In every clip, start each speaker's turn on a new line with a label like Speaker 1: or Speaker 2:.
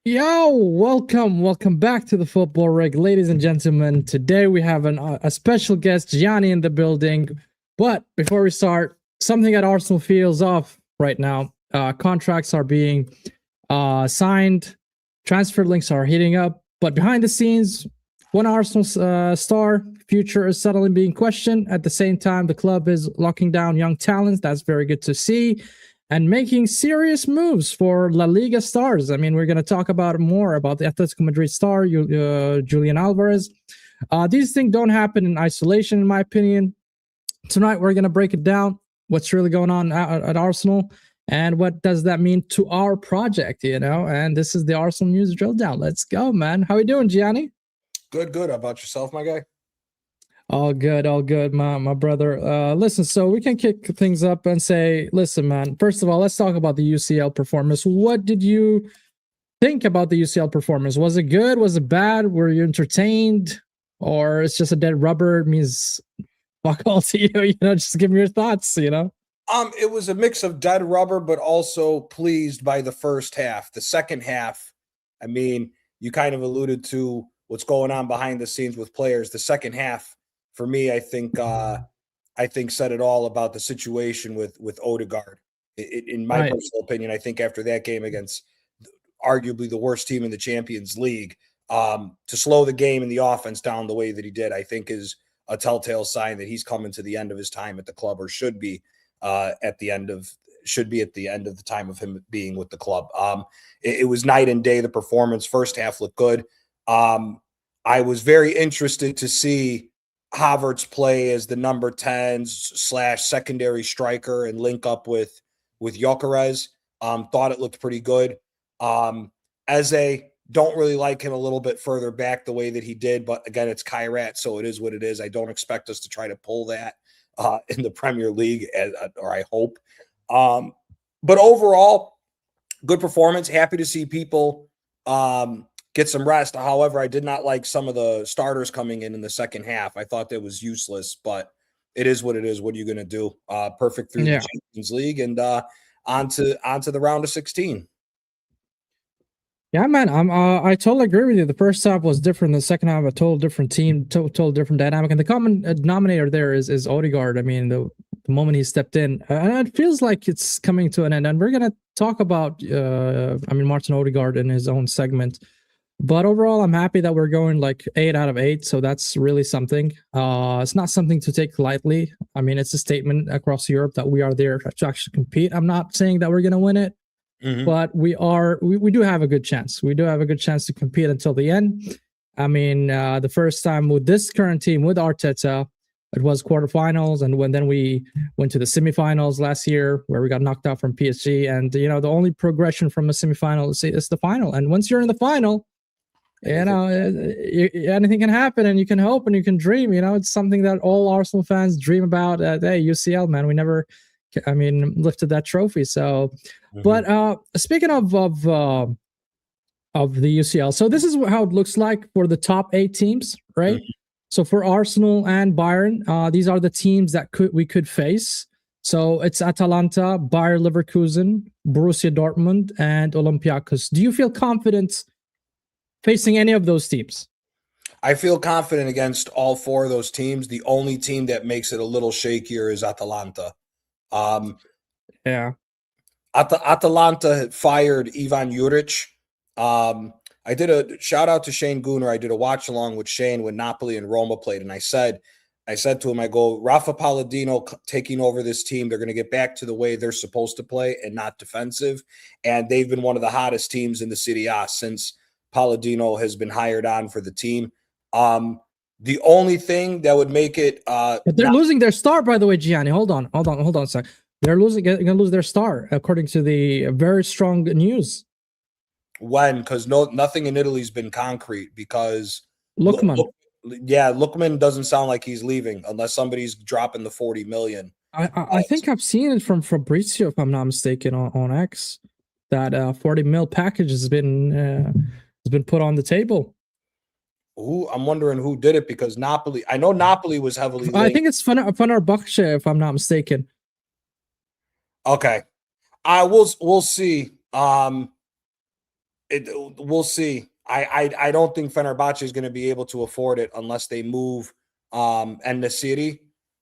Speaker 1: Welcome back to the Football Rig, ladies and gentlemen. Today we have a special guest, Gianni, in the building. But before we start, something at Arsenal feels off right now. Contracts are being signed, transfer links are heating up, but behind the scenes, one Arsenal star future is suddenly being questioned. At the same time, the club is locking down young talents. That's very good to see. And making serious moves for La Liga stars. I mean, we're going to talk about more about the Atletico Madrid star, Julian Alvarez. These things don't happen in isolation, in my opinion. Tonight, we're going to break it down, what's really going on at Arsenal, and what does that mean to our project, And this is the Arsenal News Drilldown. Let's go, man. How are you doing, Gianni?
Speaker 2: Good. How about yourself, my guy?
Speaker 1: All good, my brother. Listen, so we can kick things up and say, listen, man, first of all, let's talk about the UCL performance. What did you think about the UCL performance? Was it good? Was it bad? Were you entertained? Or it's just a dead rubber? It means fuck all to you, just give me your thoughts,
Speaker 2: It was a mix of dead rubber, but also pleased by the first half. The second half, I mean, you kind of alluded to what's going on behind the scenes with players. The second half, for me, I think said it all about the situation with Ødegaard. In my personal opinion, I think after that game against arguably the worst team in the Champions League, to slow the game and the offense down the way that he did, I think is a telltale sign that he's coming to the end of his time at the club, or should be at the end of the time of him being with the club. It was night and day. The performance first half looked good. I was very interested to see Havertz play as the number 10 / secondary striker and link up with Gyökeres. Thought it looked pretty good. Eze, don't really like him a little bit further back the way that he did, but again, it's Kairat, so it is what it is. I don't expect us to try to pull that in the Premier League, or I hope. But overall, good performance. Happy to see people get some rest. However, I did not like some of the starters coming in the second half. I thought that was useless, but it is what it is. What are you going to do? Perfect through the Champions League and on to the round of 16.
Speaker 1: Yeah, man, I totally agree with you. The first half was different. The second half, a total different team, total different dynamic. And the common denominator there is Ødegaard. I mean, the moment he stepped in, and it feels like it's coming to an end. And we're gonna talk about, Martin Ødegaard in his own segment. But overall, I'm happy that we're going like 8 out of 8. So that's really something. It's not something to take lightly. I mean, it's a statement across Europe that we are there to actually compete. I'm not saying that we're going to win it, but we do have a good chance. We do have a good chance to compete until the end. I mean, the first time with this current team, with Arteta, it was quarterfinals. And then we went to the semifinals last year where we got knocked out from PSG. And, the only progression from a semifinal is the final. And once you're in the final, anything can happen, and you can hope and you can dream. It's something that all Arsenal fans dream about. Hey, UCL, man, we never, lifted that trophy. So, but speaking of the UCL, so this is how it looks like for the top 8 teams, right? So for Arsenal and Bayern, these are the teams that we could face. So it's Atalanta, Bayer Leverkusen, Borussia Dortmund, and Olympiacos. Do you feel confident facing any of those teams?
Speaker 2: I feel confident against all 4 of those teams. The only team that makes it a little shakier is Atalanta. Atalanta fired Ivan Juric. I did a shout out to Shane Gooner. I did a watch along with Shane when Napoli and Roma played, and I said to him, I go, Rafa Palladino taking over this team, they're going to get back to the way they're supposed to play and not defensive. And they've been one of the hottest teams in the Serie A since Palladino has been hired on for the team. The only thing that would make it
Speaker 1: but they're losing their star, by the way, Gianni. Hold on a sec. They're going to lose their star, according to the very strong news.
Speaker 2: When? Because nothing in Italy's been concrete. Because Lookman doesn't sound like he's leaving unless somebody's dropping the 40 million.
Speaker 1: I think I've seen it from Fabrizio, if I'm not mistaken, on X, that 40 mil package has been put on the table.
Speaker 2: I'm wondering who did it, because Napoli. I know Napoli was heavily linked.
Speaker 1: I think it's Fenerbahce, if I'm not mistaken.
Speaker 2: Okay, we'll see. We'll see. I don't think Fenerbahce is going to be able to afford it unless they move En-Nesyri.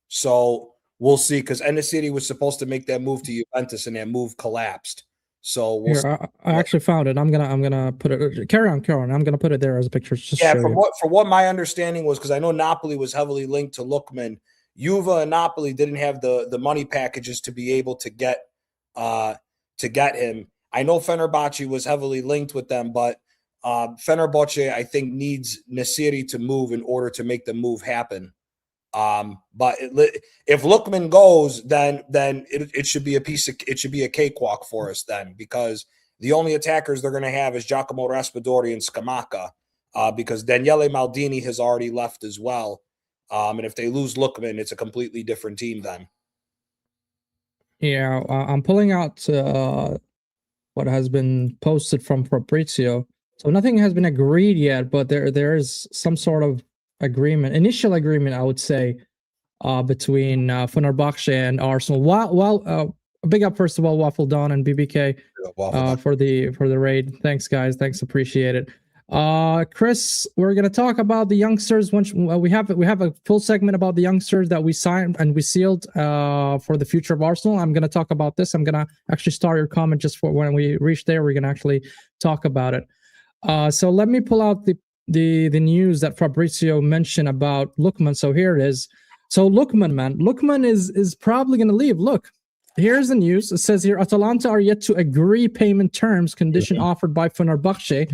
Speaker 2: So we'll see, because En-Nesyri was supposed to make that move to Juventus, and that move collapsed. So we'll see.
Speaker 1: I actually found it. I'm gonna put it. Carry on. I'm gonna put it there as a picture. Just
Speaker 2: yeah,
Speaker 1: show
Speaker 2: from
Speaker 1: you.
Speaker 2: what my understanding was, because I know Napoli was heavily linked to Lookman. Juve and Napoli didn't have the money packages to be able to get him. I know Fenerbahce was heavily linked with them, but Fenerbahce, I think, needs Nesyri to move in order to make the move happen. But if Lookman goes, then it should be it should be a cakewalk for us then, because the only attackers they're going to have is Giacomo Raspadori and Scamacca, because Daniele Maldini has already left as well. And if they lose Lookman, it's a completely different team then.
Speaker 1: Yeah, I'm pulling out what has been posted from Fabrizio. So nothing has been agreed yet, but there is some sort of initial agreement, I would say, between Fenerbahce and Arsenal. Well, big up first of all, Waffle Dawn and BBK for the raid. Thanks, guys. Thanks, appreciate it. Chris, we're gonna talk about the youngsters. Once we have a full segment about the youngsters that we signed and we sealed for the future of Arsenal. I'm gonna talk about this. I'm gonna actually start your comment just for when we reach there. We're gonna actually talk about it. So let me pull out the news that Fabrizio mentioned about Lookman. So here it is. So Lookman is probably gonna leave. Look, here's the news. It says here, Atalanta are yet to agree payment terms condition offered by Fenerbahce.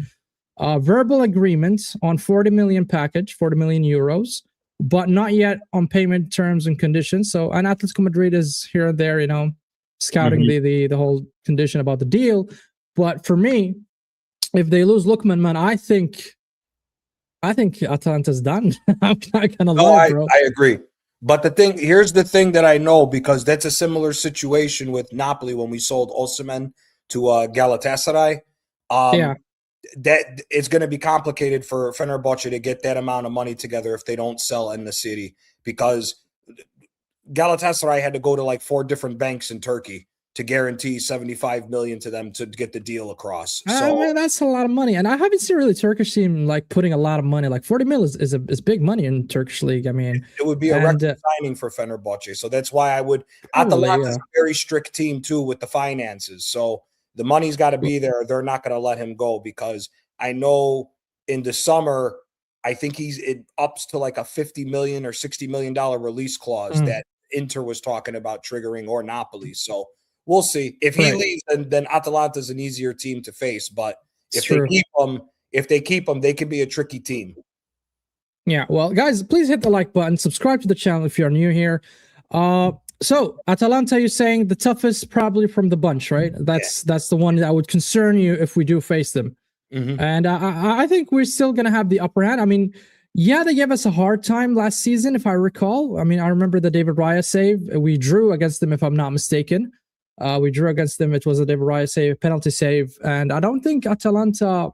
Speaker 1: Verbal agreement on 40 million package, 40 million euros, but not yet on payment terms and conditions. So, and Atletico Madrid is here and there, scouting the whole condition about the deal. But for me, if they lose Lookman, man, I think Atalanta's done. I'm not gonna lie, bro.
Speaker 2: I agree. But here's the thing that I know, because that's a similar situation with Napoli when we sold Osimhen to Galatasaray. That it's going to be complicated for Fenerbahce to get that amount of money together if they don't sell En-Nesyri, because Galatasaray had to go to like 4 different banks in Turkey to guarantee 75 million to them to get the deal across. So
Speaker 1: man, that's a lot of money, and I haven't seen really Turkish team like putting a lot of money. Like 40 mil is big money in Turkish league. I mean,
Speaker 2: it would be a record signing for Fenerbahce. So that's why I would. Atalanta is a very strict team too with the finances. So the money's got to be there. They're not going to let him go, because I know in the summer, I think it ups to like a $50 million or $60 million release clause that Inter was talking about triggering, or Napoli. So we'll see. If he leaves, then Atalanta's an easier team to face. But if they keep him, they can be a tricky team.
Speaker 1: Yeah. Well, guys, please hit the like button. Subscribe to the channel if you're new here. So Atalanta, you're saying the toughest probably from the bunch, right? That's the one that would concern you if we do face them. And I think we're still going to have the upper hand. I mean, they gave us a hard time last season, if I recall. I mean, I remember the David Raya save. We drew against them, if I'm not mistaken. We drew against them. It was a David Raya save, penalty save. And I don't think Atalanta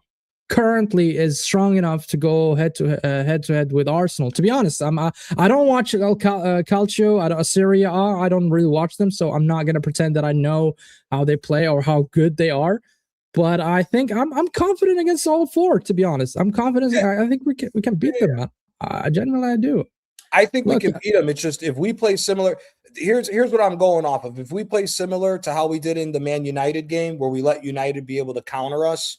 Speaker 1: currently is strong enough to go head to head with Arsenal. To be honest, I don't watch Calcio, Serie A. I don't really watch them, so I'm not gonna pretend that I know how they play or how good they are. But I think I'm confident against all 4. To be honest, I'm confident. I think we can beat them. Man. Generally, I do.
Speaker 2: I think we can beat them. It's just if we play similar. Here's what I'm going off of. If we play similar to how we did in the Man United game, where we let United be able to counter us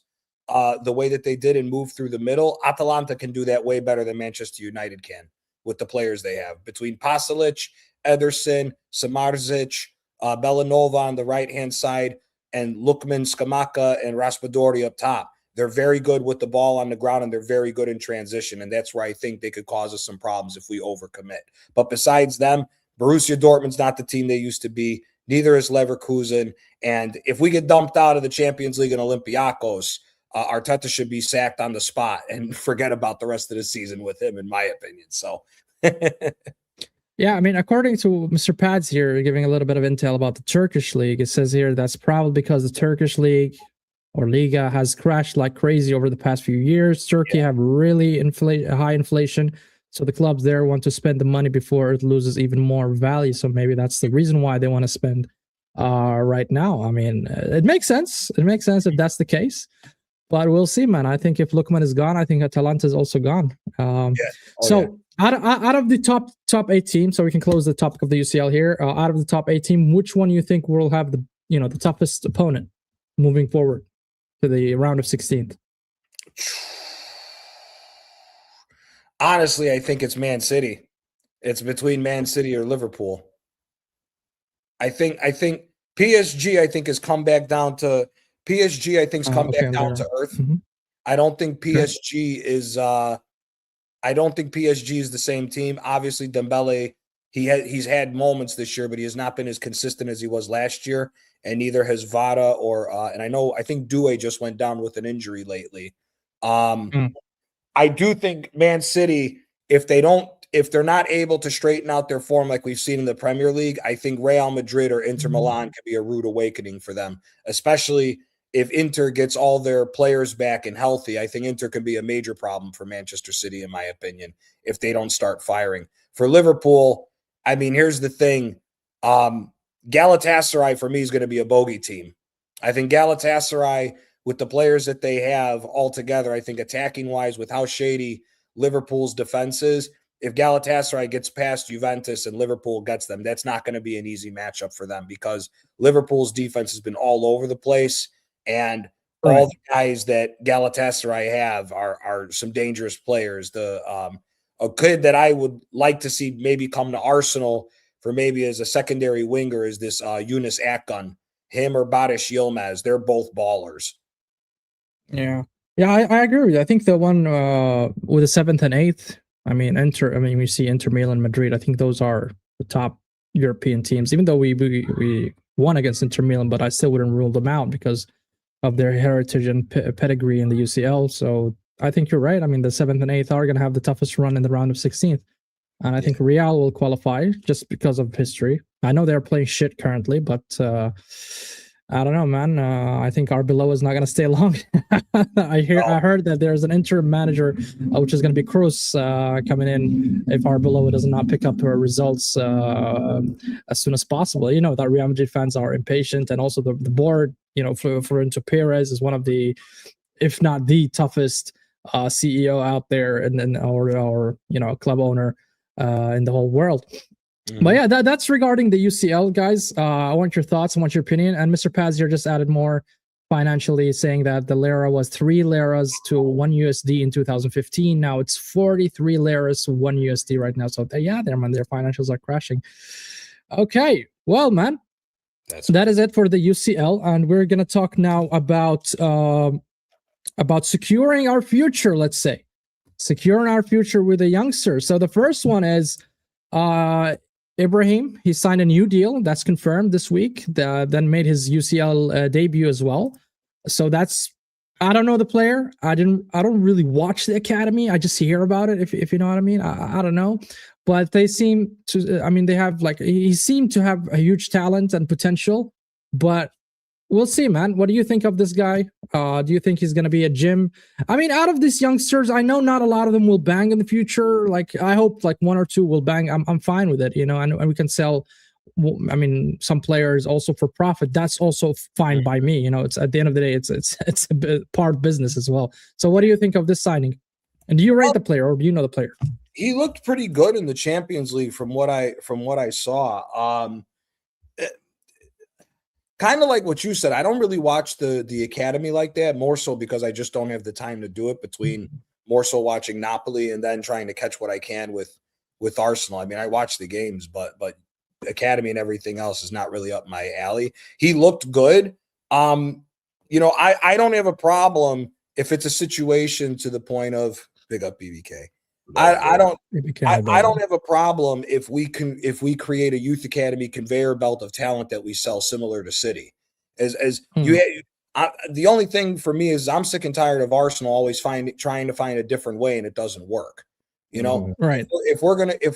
Speaker 2: the way that they did and move through the middle, Atalanta can do that way better than Manchester United can with the players they have. Between Pasalic, Ederson, Samardzic, Bellanova on the right-hand side, and Lookman, Scamacca, and Raspadori up top. They're very good with the ball on the ground, and they're very good in transition, and that's where I think they could cause us some problems if we overcommit. But besides them, Borussia Dortmund's not the team they used to be. Neither is Leverkusen. And if we get dumped out of the Champions League and Olympiacos, Arteta should be sacked on the spot and forget about the rest of the season with him, in my opinion. So,
Speaker 1: yeah, I mean, according to Mr. Pads here, giving a little bit of intel about the Turkish league, it says here that's probably because the Turkish league or Liga has crashed like crazy over the past few years. Turkey have really high inflation, so the clubs there want to spend the money before it loses even more value. So maybe that's the reason why they want to spend right now. I mean, it makes sense. It makes sense if that's the case. But we'll see, man. I think if Lookman is gone, I think Atalanta is also gone. Out of the top 8 teams, so we can close the topic of the UCL here. Out of the top 8 team, which one you think will have the toughest opponent moving forward to the round of 16?
Speaker 2: Honestly, I think it's Man City. It's between Man City or Liverpool. I think PSG, I think, has come back down to PSG. I think has come back down to earth.
Speaker 1: Mm-hmm.
Speaker 2: I don't think PSG is. I don't think PSG is the same team. Obviously, Dembele, he's had moments this year, but he has not been as consistent as he was last year, and neither has Vada or. And I think Doué just went down with an injury lately. I do think Man City, if they're not able to straighten out their form like we've seen in the Premier League, I think Real Madrid or Inter Milan could be a rude awakening for them, especially if Inter gets all their players back and healthy. I think Inter could be a major problem for Manchester City, in my opinion, if they don't start firing. For Liverpool, I mean, here's the thing. Galatasaray, for me, is going to be a bogey team. I think Galatasaray, with the players that they have altogether, I think attacking-wise, with how shady Liverpool's defense is, if Galatasaray gets past Juventus and Liverpool gets them, that's not going to be an easy matchup for them because Liverpool's defense has been all over the place, and all the guys that Galatasaray have are some dangerous players. A kid that I would like to see maybe come to Arsenal for maybe as a secondary winger is this Yunus Akgun. Him or Barış Yilmaz, they're both ballers.
Speaker 1: Yeah, I agree with you. I think the one with the 7th and 8th, we see Inter Milan, Madrid. I think those are the top European teams, even though we won against Inter Milan, but I still wouldn't rule them out because of their heritage and pedigree in the UCL. So I think you're right. I mean, the 7th and 8th are going to have the toughest run in the round of 16th. And I think Real will qualify just because of history. I know they're playing shit currently, but I don't know, man. I think Arbeloa is not going to stay long. I heard that there's an interim manager, which is going to be Cruz, coming in if Arbeloa does not pick up her results as soon as possible. You know that Real Madrid fans are impatient, and also the board, Florentino Perez is one of the, if not the toughest CEO out there, and or club owner in the whole world. But yeah, that's regarding the UCL, guys. I want your thoughts. I want your opinion. And Mr. Paz here just added more financially, saying that the lira was 3 liras to 1 USD in 2015. Now it's 43 liras to 1 USD right now. So their financials are crashing. Okay, well, man, that is it for the UCL, and we're gonna talk now about securing our future. Let's say securing our future with a youngster. So the first one is Ibrahim. He signed a new deal that's confirmed this week. Then made his UCL debut as well. So that's, I don't know the player. I don't really watch the academy. I just hear about it. If you know what I mean. I don't know, but they seem to. I mean, they have he seemed to have a huge talent and potential, but we'll see, man. What do you think of this guy? Do you think he's going to be a gym? I mean, out of these youngsters, I know not a lot of them will bang in the future. I hope 1 or 2 will bang. I'm fine with it, and we can sell. I mean, some players also for profit. That's also fine by me. It's at the end of the day, it's a part of business as well. So, what do you think of this signing? And do you rate the player, or do you know the player?
Speaker 2: He looked pretty good in the Champions League from what I saw. Kind of like what you said, I don't really watch the academy like that, more so because I just don't have the time to do it, between more so watching Napoli and then trying to catch what I can with Arsenal. I mean, I watch the games, but academy and everything else is not really up my alley. He looked good. I don't have a problem if it's a situation to the point of big up BBK. I don't have a problem if we create a youth academy conveyor belt of talent that we sell, similar to City. The only thing for me is I'm sick and tired of Arsenal always trying to find a different way, and it doesn't work.
Speaker 1: Right?
Speaker 2: If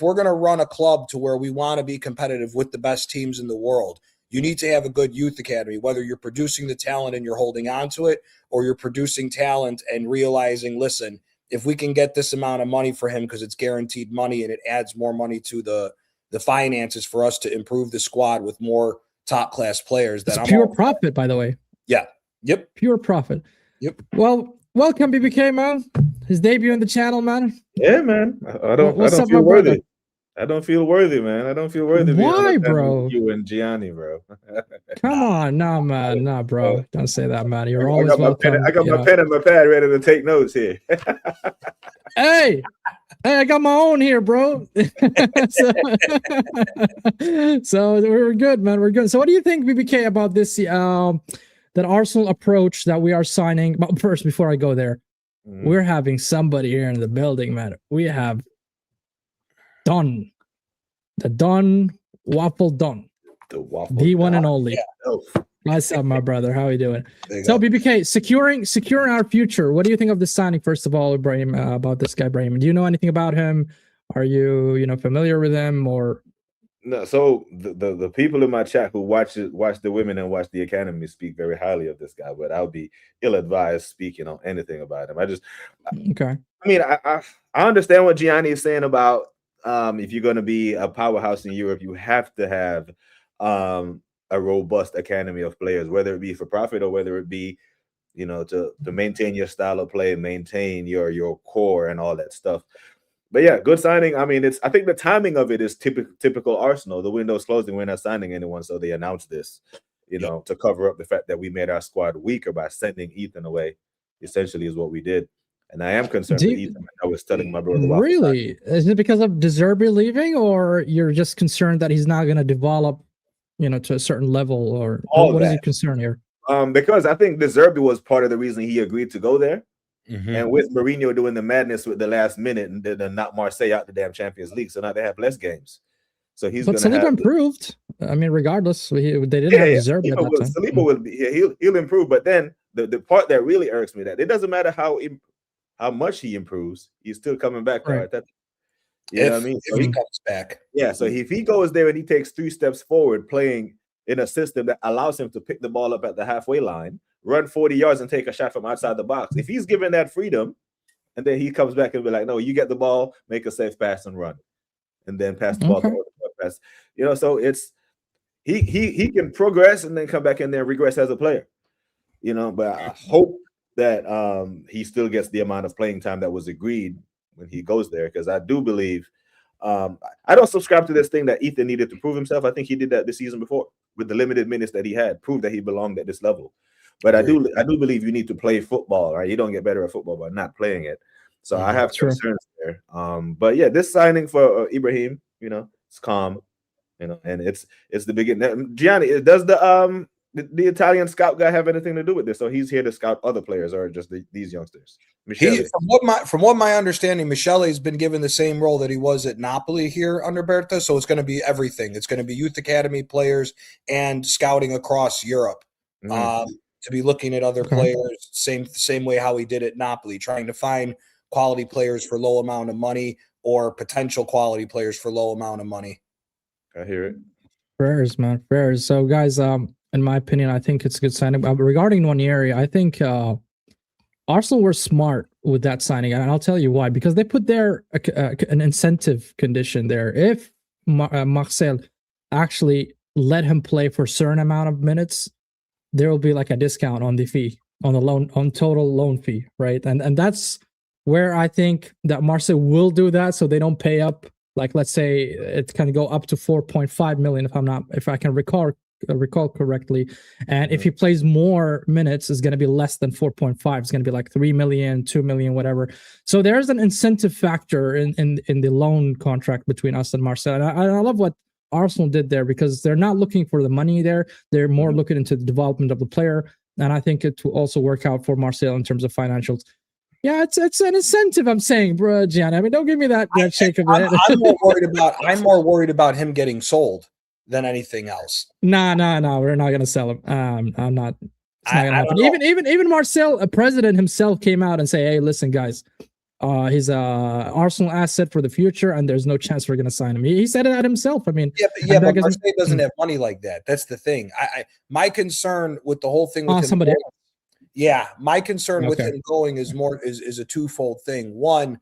Speaker 2: we're gonna run a club to where we want to be competitive with the best teams in the world, you need to have a good youth academy. Whether you're producing the talent and you're holding on to it, or you're producing talent and realizing, listen, if we can get this amount of money for him because it's guaranteed money and it adds more money to the finances for us to improve the squad with more top class players.
Speaker 1: It's pure profit, by the way.
Speaker 2: Yeah. Yep.
Speaker 1: Pure profit.
Speaker 2: Yep.
Speaker 1: Well, welcome, BBK, man. His debut on the channel, man.
Speaker 3: Yeah, man. I don't
Speaker 1: What's up,
Speaker 3: feel
Speaker 1: my
Speaker 3: worthy.
Speaker 1: brother?
Speaker 3: I don't feel worthy, man. I don't feel worthy being on
Speaker 1: Why,
Speaker 3: the channel
Speaker 1: bro?
Speaker 3: with you and Gianni, bro.
Speaker 1: Come on, nah, man, nah, bro. Don't say that, man. You're
Speaker 3: I
Speaker 1: always
Speaker 3: got
Speaker 1: welcome.
Speaker 3: I got my pen and my pad ready to take notes here.
Speaker 1: Hey, I got my own here, bro. so we're good, man. We're good. So what do you think, BBK, about this that Arsenal approach that we are signing? But first, before I go there, we're having somebody here in the building, man. We have Don, the Don Waffle Don, the one and only.
Speaker 3: Yeah.
Speaker 1: What's up, my brother? How are you doing? So, BBK, securing our future. What do you think of the signing? First of all, Ibrahim, about this guy, Ibrahim. Do you know anything about him? Are you familiar with him or?
Speaker 3: No. So the people in my chat who watch the women and watch the academy speak very highly of this guy, but I'll be ill-advised speaking on anything about him.
Speaker 1: Okay.
Speaker 3: I mean, I understand what Gianni is saying about if you're going to be a powerhouse in Europe, you have to have a robust academy of players, whether it be for profit or whether it be, to maintain your style of play, maintain your core and all that stuff. But yeah, good signing. I mean, I think the timing of it is typical Arsenal. The window's closing, we're not signing anyone, so they announced this, to cover up the fact that we made our squad weaker by sending Ethan away. Essentially, is what we did. And I am concerned with Ethan. I was telling my brother.
Speaker 1: Really? Is it because of De Zerbi leaving, or you're just concerned that he's not going to develop, to a certain level, or what is your concern here?
Speaker 3: Because I think De Zerbi was part of the reason he agreed to go there. And with Mourinho doing the madness with the last minute and then not Marseille out the damn Champions League, so now they have less games. So he's going to have improved.
Speaker 1: I mean, regardless, they didn't have De Zerbi at that time.
Speaker 3: Saliba will be he'll improve, but then the part that really irks me that it doesn't matter how much he improves, he's still coming back.
Speaker 1: Right.
Speaker 3: You know what I mean?
Speaker 2: If he comes back.
Speaker 3: Yeah, so if he goes there and he takes 3 steps forward playing in a system that allows him to pick the ball up at the halfway line, run 40 yards and take a shot from outside the box. If he's given that freedom, and then he comes back and be like, no, you get the ball, make a safe pass and run. And then pass the ball to pass. So it's he can progress and then come back in there and regress as a player. But I hope that he still gets the amount of playing time that was agreed when he goes there, because I do believe I don't subscribe to this thing that Ethan needed to prove himself. I think he did that the season before with the limited minutes that he had, proved that he belonged at this level. But I do believe you need to play football, right? You don't get better at football by not playing it. So I have concerns there. But yeah, this signing for Ibrahim, it's calm, and it's the beginning. Gianni, does the Italian scout guy have anything to do with this? So he's here to scout other players or just these youngsters?
Speaker 2: From what my understanding, Michele has been given the same role that he was at Napoli here under Berta. So it's going to be everything. It's going to be youth academy players and scouting across Europe. To be looking at other players, same way how he did at Napoli, trying to find quality players for low amount of money or potential quality players for low amount of money.
Speaker 3: I hear it.
Speaker 1: Prayers, man, prayers. So, guys, in my opinion, I think it's a good signing. Regarding Nwaneri, I think Arsenal were smart with that signing, and I'll tell you why. Because they put there an incentive condition there. If Marcel actually let him play for a certain amount of minutes, there will be like a discount on the fee, on the loan, on total loan fee, right? And that's where I think that Marseille will do that, so they don't pay up. Like, let's say it can go up to 4.5 million if I can recall correctly. And if he plays more minutes, it's going to be less than 4.5. It's going to be like 3 million, 2 million, whatever. So there's an incentive factor in the loan contract between us and Marseille. And I love what Arsenal did there, because they're not looking for the money there. They're more looking into the development of the player. And I think it will also work out for Marseille in terms of financials. Yeah, it's an incentive, I'm saying, bro, Gianni. I mean, don't give me that shake of the head.
Speaker 2: I'm more worried about him getting sold than anything else.
Speaker 1: Nah, we're not gonna sell him. I'm not. It's not gonna happen. Even Marcel, a president himself, came out and say, "Hey, listen, guys, he's a Arsenal asset for the future, and there's no chance we're gonna sign him." He said it himself. I mean,
Speaker 2: but Marseille doesn't have money like that. That's the thing. My concern with the whole thing with him.
Speaker 1: Somebody else.
Speaker 2: Yeah, my concern with him going is a twofold thing. One,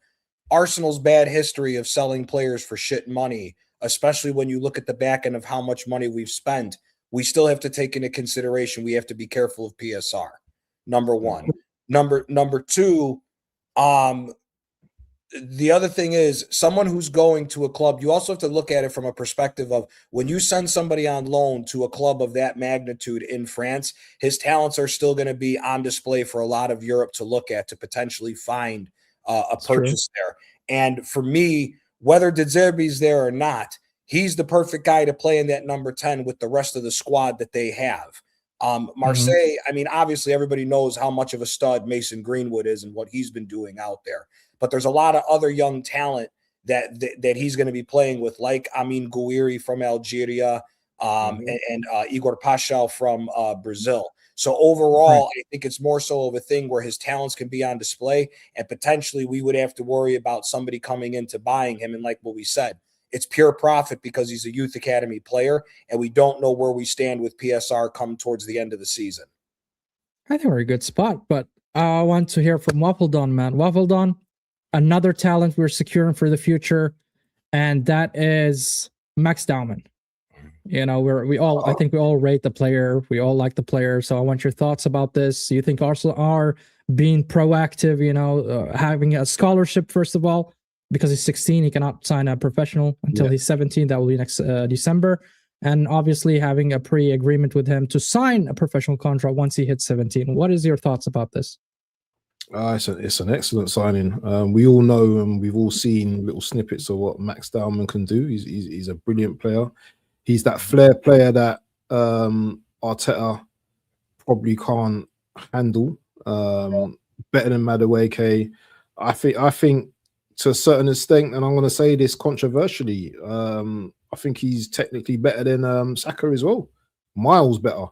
Speaker 2: Arsenal's bad history of selling players for shit money, especially when you look at the back end of how much money we've spent. We still have to take into consideration we have to be careful of PSR. Number one. Number two, the other thing is someone who's going to a club, you also have to look at it from a perspective of when you send somebody on loan to a club of that magnitude in France, his talents are still going to be on display for a lot of Europe to look at, to potentially find a purchase there. And for me, whether De Zerbi's there or not, he's the perfect guy to play in that number 10 with the rest of the squad that they have. Marseille, I mean, obviously everybody knows how much of a stud Mason Greenwood is and what he's been doing out there. But there's a lot of other young talent that he's going to be playing with, like Amin Gouiri from Algeria, and Igor Paschal from Brazil. So overall, I think it's more so of a thing where his talents can be on display, and potentially we would have to worry about somebody coming into buying him. And like what we said, it's pure profit because he's a youth academy player, and we don't know where we stand with PSR come towards the end of the season.
Speaker 1: I think we're in a good spot, but I want to hear from Waffledon, man. Waffledon, another talent we're securing for the future, and that is Max Dowman. You know, I think we all rate the player. We all like the player. So I want your thoughts about this. Do you think Arsenal are being proactive, you know, having a scholarship, first of all, because he's 16, he cannot sign a professional until he's 17. That will be next December. And obviously having a pre-agreement with him to sign a professional contract once he hits 17. What is your thoughts about this?
Speaker 4: It's an excellent signing. We all know and we've all seen little snippets of what Max Dowman can do. He's a brilliant player. He's that flair player that Arteta probably can't handle. Better than Madueke. I think to a certain extent, and I'm going to say this controversially, I think he's technically better than Saka as well. Miles better.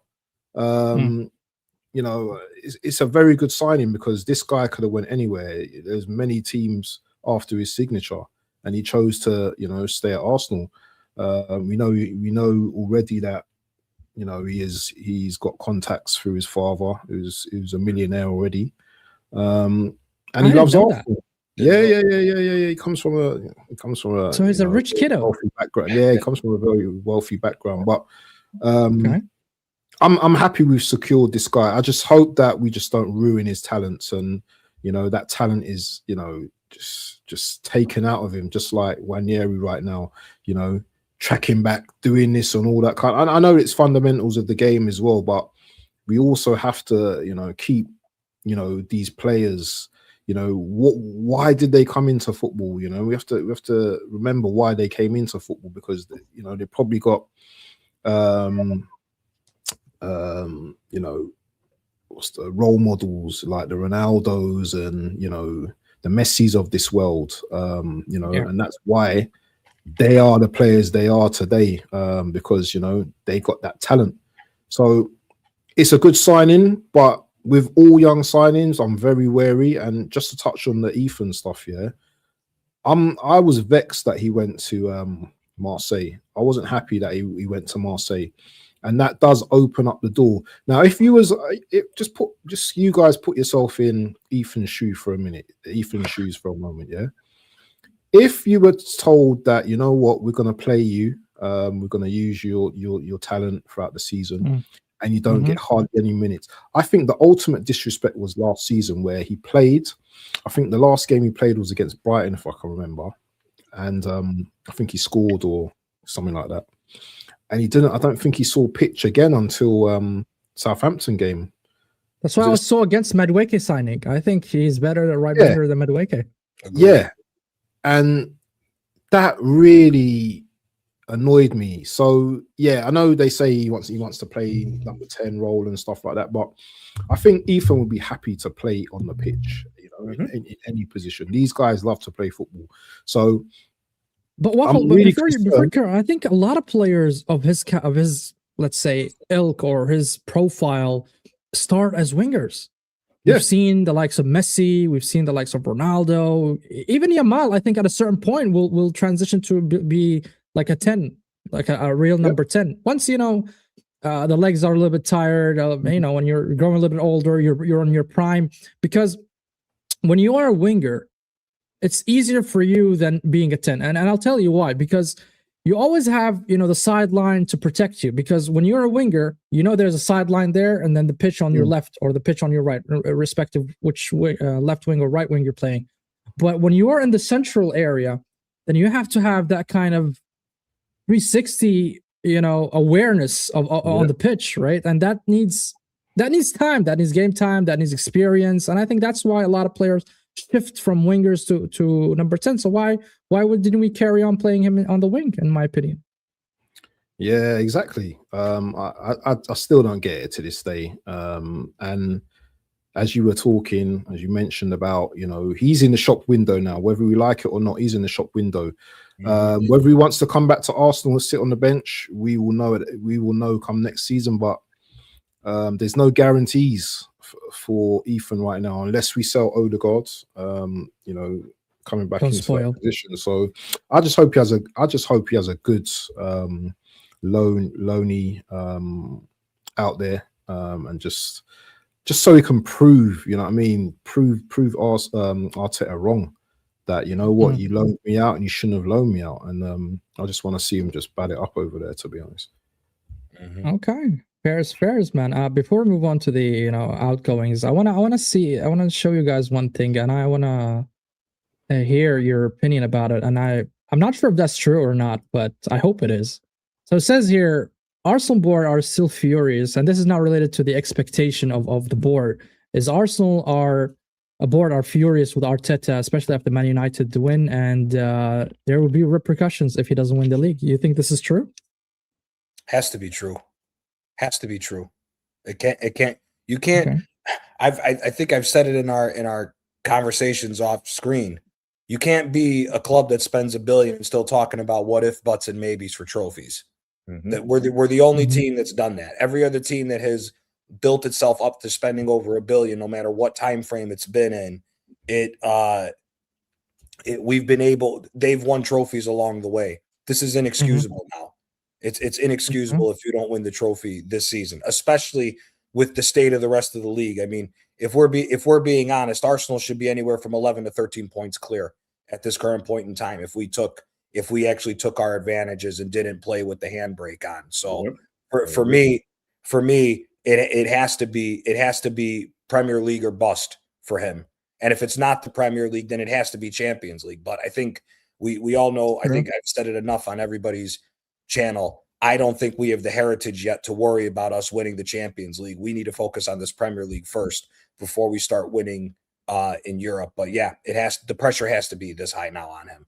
Speaker 4: You know, it's a very good signing because this guy could have went anywhere. There's many teams after his signature, and he chose to, you know, stay at Arsenal. We know already that, you know, he's got contacts through his father, who's a millionaire already, and he loves Arsenal. Yeah. He comes from a.
Speaker 1: So he's a rich kiddo.
Speaker 4: Wealthy background. Yeah, he comes from a very wealthy background, but I'm happy we've secured this guy. I just hope that we just don't ruin his talents, and you know that talent is, you know, just taken out of him, just like Wanyeri right now. You know, tracking back, doing this and all that kind. I know it's fundamentals of the game as well, but we also have to, you know, keep, you know, these players. You know, why did they come into football? You know, we have to remember why they came into football, because you know they probably got you know, what's the role models like the Ronaldos and, you know, the Messis of this world, you know, and that's why they are the players they are today, because, you know, they got that talent. So it's a good signing, but with all young signings, I'm very wary. And just to touch on the Ethan stuff, I was vexed that he went to Marseille. I wasn't happy that he went to Marseille. And that does open up the door. Now, if you you guys put yourself in Ethan's shoe for a minute, Ethan's shoes for a moment, yeah. If you were told that, you know what, we're going to play you, we're going to use your talent throughout the season, and you don't get hardly any minutes. I think the ultimate disrespect was last season where he played. I think the last game he played was against Brighton, if I can remember, and I think he scored or something like that. And he didn't. I don't think he saw pitch again until Southampton game.
Speaker 1: That's why I was so against Madueke signing. I think he's better at right winger than Madueke.
Speaker 4: Yeah, and that really annoyed me. So yeah, I know they say he wants to play number 10 role and stuff like that, but I think Ethan would be happy to play on the pitch, you know, in any position. These guys love to play football, so.
Speaker 1: But Waffle, before I think a lot of players of his let's say ilk or his profile start as wingers. We've seen the likes of Messi, we've seen the likes of Ronaldo, even Yamal. I think at a certain point will transition to be like a 10, like a real number 10. Once you know the legs are a little bit tired, you know, when you're growing a little bit older, you're on your prime, because when you are a winger, it's easier for you than being a 10. And I'll tell you why. Because you always have, the sideline to protect you, because when you're a winger, there's a sideline there, and then the pitch on your left or the pitch on your right, respective which way, left wing or right wing you're playing. But when you are in the central area, then you have to have that kind of 360, awareness of on the pitch, right? And that needs time, that needs game time, that needs experience, and I think that's why a lot of players shift from wingers to number 10. So why didn't we carry on playing him on the wing, in my opinion?
Speaker 4: Yeah, exactly. I still don't get it to this day. And as you were talking, as you mentioned about, he's in the shop window now, whether we like it or not, he's in the shop window. Whether he wants to come back to Arsenal and sit on the bench, we will know it. We will know come next season, but there's no guarantees for Ethan right now, unless we sell Ødegaard, coming back into that position. So I just hope he has a good loanee out there, and just so he can prove, prove us Arteta wrong, that you loaned me out and you shouldn't have loaned me out. And I just want to see him just bat it up over there, to be honest.
Speaker 1: Okay. Fairs, man. Before we move on to the outgoings, I wanna show you guys one thing, and I wanna hear your opinion about it. And I'm not sure if that's true or not, but I hope it is. So it says here, Arsenal board are still furious, and this is not related to the expectation of the board. Is Arsenal board are furious with Arteta, especially after Man United to win, and there will be repercussions if he doesn't win the league. You think this is true?
Speaker 2: Has to be true. Has to be true. It can't. You can't. Okay. I think I've said it in our conversations off screen. You can't be a club that spends $1 billion and still talking about what if, buts, and maybes for trophies. That we're the only team that's done that. Every other team that has built itself up to spending over $1 billion, no matter what time frame it's been in, they've won trophies along the way. This is inexcusable now. It's inexcusable if you don't win the trophy this season, especially with the state of the rest of the league. I mean, if we're being honest, Arsenal should be anywhere from 11 to 13 points clear at this current point in time if we actually took our advantages and didn't play with the handbrake on. So for me, it has to be Premier League or bust for him. And if it's not the Premier League, then it has to be Champions League. But I think we all know, I think I've said it enough on everybody's channel. I don't think we have the heritage yet to worry about us winning the Champions League. We need to focus on this Premier League first before we start winning in Europe. But yeah, the pressure has to be this high now on him.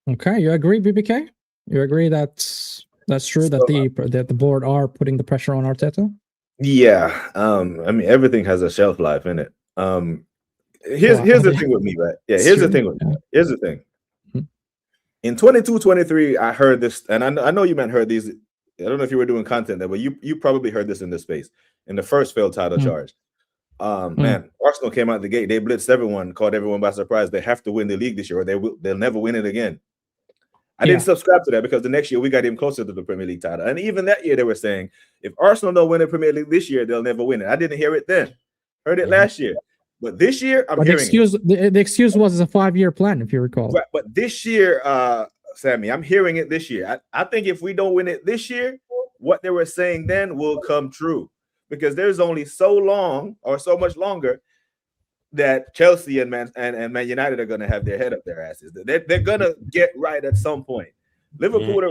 Speaker 1: Okay, you agree, BBK? You agree that's true, that the board are putting the pressure on Arteta?
Speaker 3: Yeah. I mean, everything has a shelf life in it. Here's the thing with me, right? Yeah, here's the thing with me. Here's the thing. In 22-23, I heard this, and I know you heard these. I don't know if you were doing content there, but you probably heard this in this space in the first failed title charge. Man, Arsenal came out the gate. They blitzed everyone, caught everyone by surprise. They have to win the league this year, or they'll never win it again. I didn't subscribe to that because the next year we got even closer to the Premier League title. And even that year they were saying, if Arsenal don't win the Premier League this year, they'll never win it. I didn't hear it then. Heard it last year. But this year, I'm hearing
Speaker 1: it. The excuse was a 5-year plan, if you recall.
Speaker 3: Right, but this year, Sammy, I'm hearing it this year. I think if we don't win it this year, what they were saying then will come true. Because there's only so long or so much longer that Chelsea and Man United are going to have their head up their asses. They're going to get right at some point. Liverpool,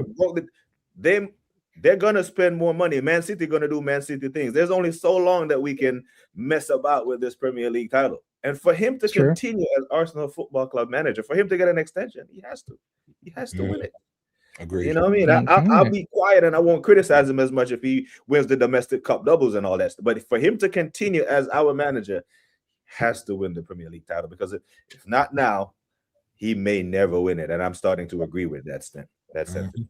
Speaker 3: they're going to spend more money. Man City going to do Man City things. There's only so long that we can mess about with this Premier League title. And for him to continue as Arsenal Football Club manager, for him to get an extension, he has to. He has to win it.
Speaker 2: Agreed.
Speaker 3: You know what I mean? I'll be quiet and I won't criticize him as much if he wins the domestic cup doubles and all that stuff. But for him to continue as our manager, has to win the Premier League title, because if not now, he may never win it. And I'm starting to agree with that sentiment.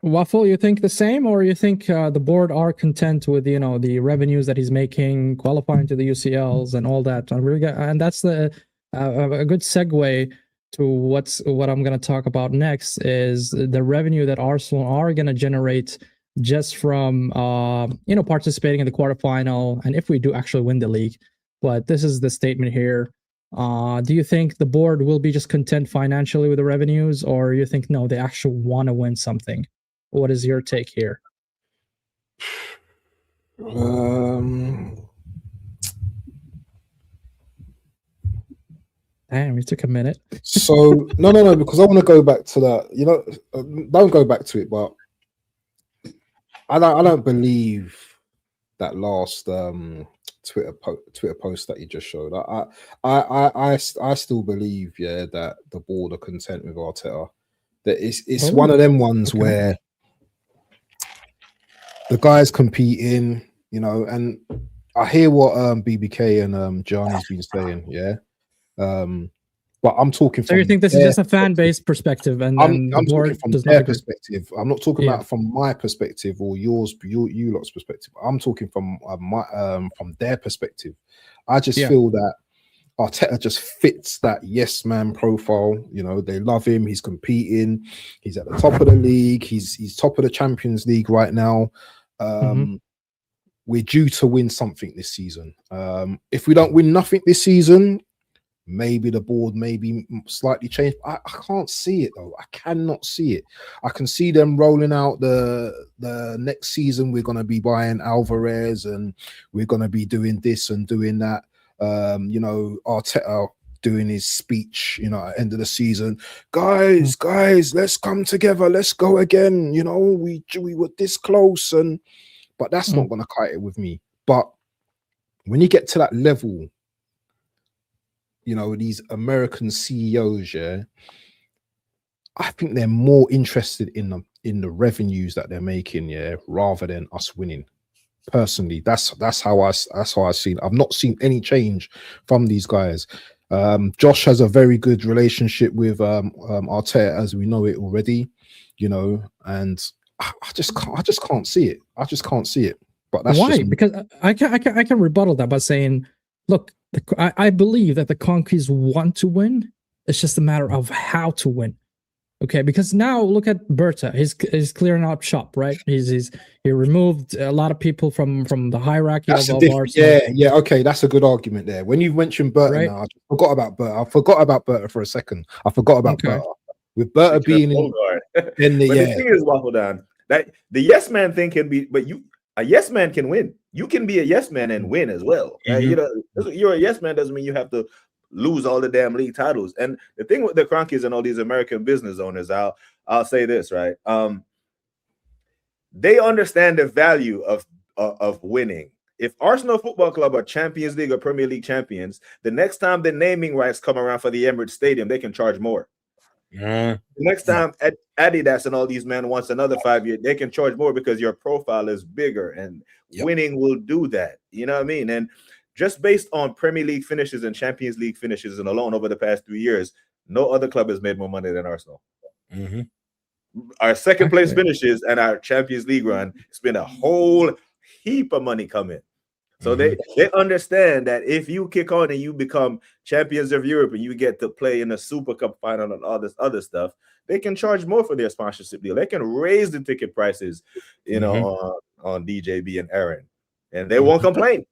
Speaker 1: Waffle, you think the same, or you think the board are content with the revenues that he's making, qualifying to the UCLs and all that? And that's a good segue to what I'm going to talk about next, is the revenue that Arsenal are going to generate just from participating in the quarterfinal, and if we do actually win the league. But this is the statement here. Do you think the board will be just content financially with the revenues, or you think no, they actually want to win something? What is your take here? Damn, we took a minute.
Speaker 4: So no, because I want to go back to that. You know, don't go back to it, but I don't believe that last Twitter post that you just showed. I still believe, yeah, that the board are content with Arteta. That it's one of them ones where the guys competing, you know, and I hear what BBK and Johnny's been saying, yeah. But I'm talking.
Speaker 1: So you think this is just a fan base perspective, and
Speaker 4: I'm
Speaker 1: the board
Speaker 4: talking from
Speaker 1: does
Speaker 4: their
Speaker 1: not agree?
Speaker 4: perspective. I'm not talking about from my perspective or yours, you lot's perspective. I'm talking from their perspective. I just feel that Arteta just fits that yes man profile. You know, they love him. He's competing. He's at the top of the league. He's top of the Champions League right now. We're due to win something this season. If we don't win nothing this season, maybe the board maybe slightly changed. I can't see it though. I cannot see it. I can see them rolling out the next season. We're going to be buying Alvarez and we're going to be doing this and doing that. You know, Arteta doing his speech, you know, at the end of the season. Guys, let's come together. Let's go again. You know, we were this close, but that's not going to kite it with me. But when you get to that level, you know, these American CEOs, yeah, I think they're more interested in the revenues that they're making, yeah, rather than us winning. Personally, that's how I see it. I've not seen any change from these guys. Josh has a very good relationship with Arteta, as we know it already, you know, and I just can't see it. I just can't see it. But that's
Speaker 1: why?
Speaker 4: Just
Speaker 1: because I can rebuttal that by saying, look, I believe that the Conkeys want to win. It's just a matter of how to win. Okay, because now look at Berta. He's clearing up shop, right? He removed a lot of people from the hierarchy of Arsenal.
Speaker 4: Yeah. Okay, that's a good argument there. When you mentioned Berta, right? Now, I forgot about Berta. I forgot about Berta for a second. I forgot about Berta. With Berta being in
Speaker 3: the thing is, Waffle Down, that the yes man thing can be, but a yes man can win. You can be a yes man and win as well. You know, you're a yes man doesn't mean you have to lose all the damn league titles. And the thing with the Cronkies and all these American business owners, I'll say this, right? They understand the value of winning. If Arsenal Football Club are Champions League or Premier League champions, the next time the naming rights come around for the Emirates Stadium, they can charge more. The next time Adidas and all these men wants another 5 years, they can charge more because your profile is bigger, and winning will do that. You know what I mean? And just based on Premier League finishes and Champions League finishes and alone over the past 3 years, no other club has made more money than Arsenal. Our second place finishes and our Champions League run, it's been a whole heap of money coming. So they understand that if you kick on and you become champions of Europe and you get to play in the Super Cup final and all this other stuff, they can charge more for their sponsorship deal. They can raise the ticket prices, you know, on DJB and Aaron, and they won't complain,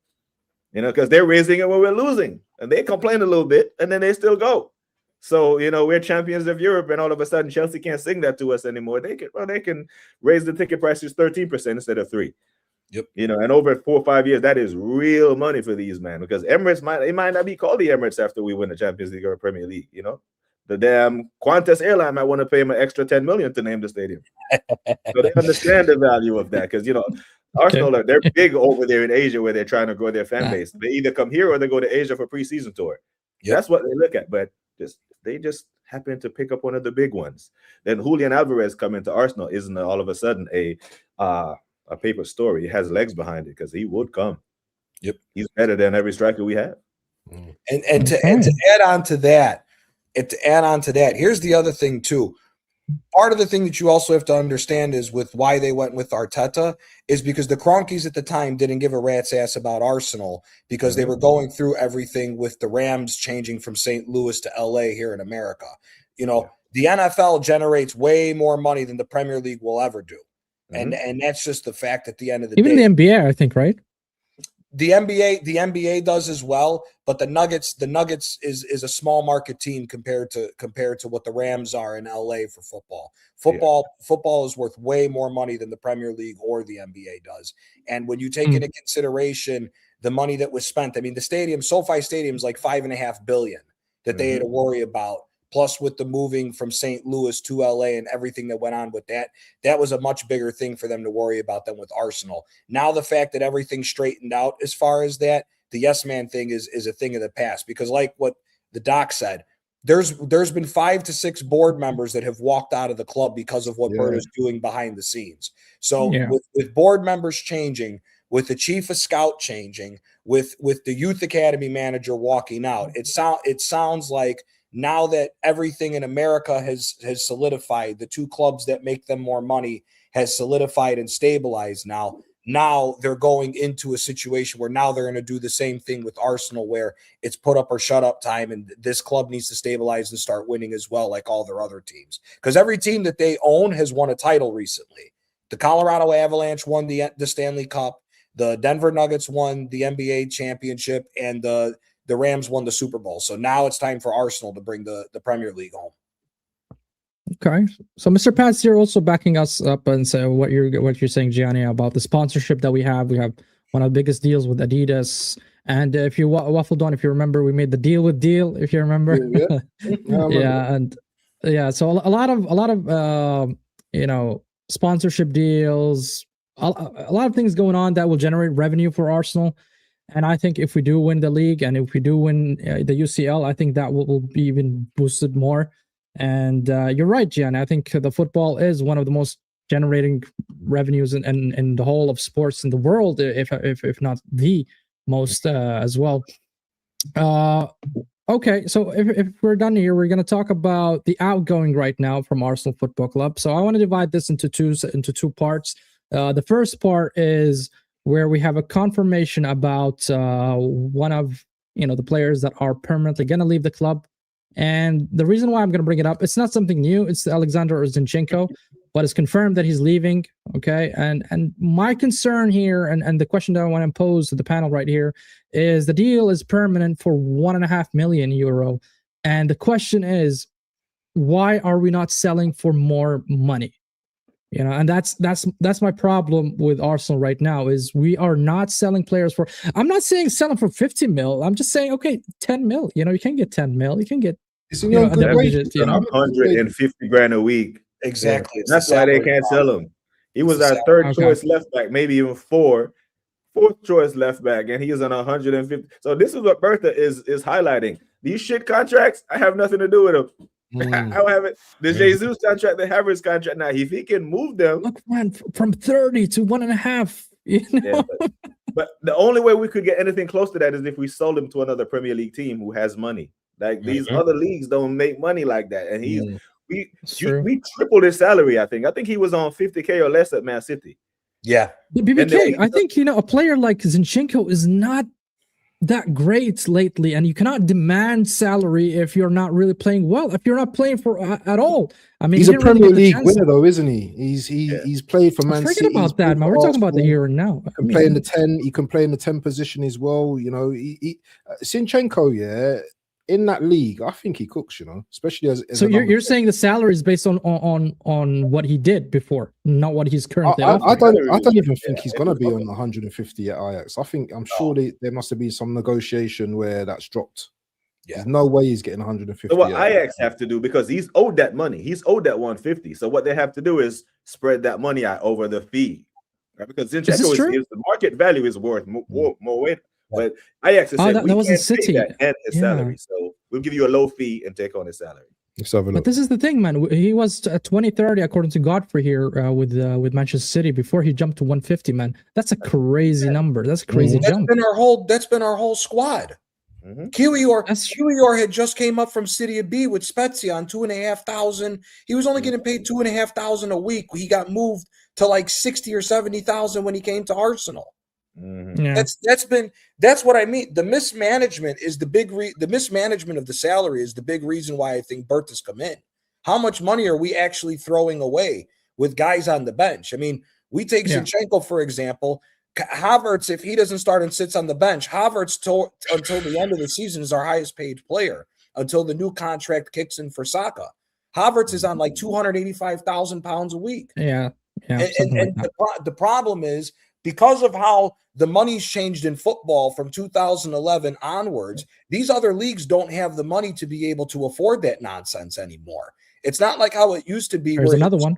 Speaker 3: you know, because they're raising it when we're losing, and they complain a little bit, and then they still go. So, you know, we're champions of Europe, and all of a sudden Chelsea can't sing that to us anymore. They can raise the ticket prices 13% instead of 3%. You know, and over 4 or 5 years, that is real money for these men, because Emirates might not be called the Emirates after we win the Champions League or Premier League. You know, the damn Qantas airline might want to pay them an extra 10 million to name the stadium. So they understand the value of that, because, you know, Arsenal they're big over there in Asia where they're trying to grow their fan base. They either come here or they go to Asia for preseason tour. That's what they look at. But they just happen to pick up one of the big ones. Then Julian Alvarez coming to Arsenal isn't all of a sudden a paper story. It has legs behind it, because he would come. He's better than every striker we have.
Speaker 2: And to add on to that, here's the other thing too. Part of the thing that you also have to understand is with why they went with Arteta is because the Cronkies at the time didn't give a rat's ass about Arsenal, because they were going through everything with the Rams changing from St. Louis to LA here in America. You know, the NFL generates way more money than the Premier League will ever do. And that's just the fact at the end of the day.
Speaker 1: Even the NBA, I think, right?
Speaker 2: The NBA does as well, but the Nuggets is a small market team compared to what the Rams are in LA for football. Football is worth way more money than the Premier League or the NBA does. And when you take into consideration the money that was spent, I mean, the SoFi Stadium is like $5.5 billion that they had to worry about. Plus, with the moving from St. Louis to LA and everything that went on with that was a much bigger thing for them to worry about than with Arsenal. Now, the fact that everything's straightened out as far as that, the yes man thing is a thing of the past. Because like what the doc said, there's been 5 to 6 board members that have walked out of the club because of what Bert is doing behind the scenes. So with board members changing, with the chief of scout changing, with the youth academy manager walking out, it sounds like now that everything in America has solidified, the 2 clubs that make them more money has solidified and stabilized now they're going into a situation where now they're going to do the same thing with Arsenal, where it's put up or shut up time, and this club needs to stabilize and start winning as well, like all their other teams. Because every team that they own has won a title recently. The Colorado Avalanche won the Stanley Cup. The Denver Nuggets won the NBA championship, and the Rams won the Super Bowl. So now it's time for Arsenal to bring the Premier League home.
Speaker 1: Okay. So Mr. Pat's here also backing us up and say what you're saying, Gianni, about the sponsorship that we have. We have one of the biggest deals with Adidas. And if you waffled on, if you remember, we made the deal with Deal, if you remember. So a lot of sponsorship deals, a lot of things going on that will generate revenue for Arsenal. And I think if we do win the league and if we do win the UCL, I think that will be even boosted more. And you're right, Gian. I think the football is one of the most generating revenues in the whole of sports in the world, if not the most as well. Okay, so if we're done here, we're going to talk about the outgoing right now from Arsenal Football Club. So I want to divide this into two parts. The first part is where we have a confirmation about one of the players that are permanently going to leave the club. And the reason why I'm going to bring it up, it's not something new. It's Alexander Zinchenko, but it's confirmed that he's leaving. Okay, and my concern here, and the question that I want to pose to the panel right here, is the deal is permanent for €1.5 million, and the question is, why are we not selling for more money? And that's my problem with Arsenal right now, is we are not selling players for. I'm not saying selling for 50 mil. I'm just saying, okay, 10 mil. You can get 10 mil. You can get.
Speaker 4: It's in your good wages,
Speaker 3: 150 grand a week.
Speaker 2: Exactly.
Speaker 3: Yeah. That's why they can't sell him. He was our third choice left back, maybe even fourth choice left back, and he is on 150. So this is what Bertha is highlighting. These shit contracts, I have nothing to do with them. I don't have it. The Jesus contract, the Havertz contract. Now, if he can move them,
Speaker 1: look, man, from 30 to 1.5.
Speaker 3: Yeah, but the only way we could get anything close to that is if we sold him to another Premier League team who has money. Like these other leagues don't make money like that, and we tripled his salary. I think he was on 50K or less at Man City.
Speaker 2: Yeah,
Speaker 1: but BBK, I think a player like Zinchenko is not that great lately, and you cannot demand salary if you're not really playing well, if you're not playing for at all. I mean,
Speaker 4: he's a Premier League winner, though, isn't he? He's played for Man City.
Speaker 1: Forget about that, man. We're talking about the here and now.
Speaker 4: He can play in the 10. He can play in the 10 position as well. Zinchenko, in that league, I think he cooks. Especially as
Speaker 1: so you're saying the salary is based on what he did before, not what he's currently.
Speaker 4: I don't even think he's gonna be on 150 at Ajax. I'm sure there must have been some negotiation where that's dropped. Yeah. There's no way he's getting 150.
Speaker 3: So what Ajax have to do, because he's owed that money, he's owed that 150. So what they have to do is spread that money out over the fee, right? Because Zinchenko is the market value is worth more weight. But Ajax is saying
Speaker 1: that wasn't City
Speaker 3: and his salary, so we'll give you a low fee and take on his salary.
Speaker 1: But this is the thing, man. He was at 2030, according to Godfrey here, with Manchester City before he jumped to 150. Man, that's a crazy number. That's a crazy jump.
Speaker 2: That's been our whole squad. Kiwior had just came up from City B with Spezia on 2,500. He was only getting paid 2,500 a week. He got moved to like 60 or 70,000 when he came to Arsenal.
Speaker 1: Yeah.
Speaker 2: That's what I mean. The mismanagement is the mismanagement of the salary is the big reason why I think Bert has come in. How much money are we actually throwing away with guys on the bench? I mean, we take Zinchenko, for example. Havertz, if he doesn't start and sits on the bench, Havertz until the end of the season is our highest paid player until the new contract kicks in for Saka. Havertz is on like 285,000 pounds a week.
Speaker 1: Yeah.
Speaker 2: And the problem is, because of how the money's changed in football from 2011 onwards, these other leagues don't have the money to be able to afford that nonsense anymore. It's not like how it used to be.
Speaker 1: There's another one.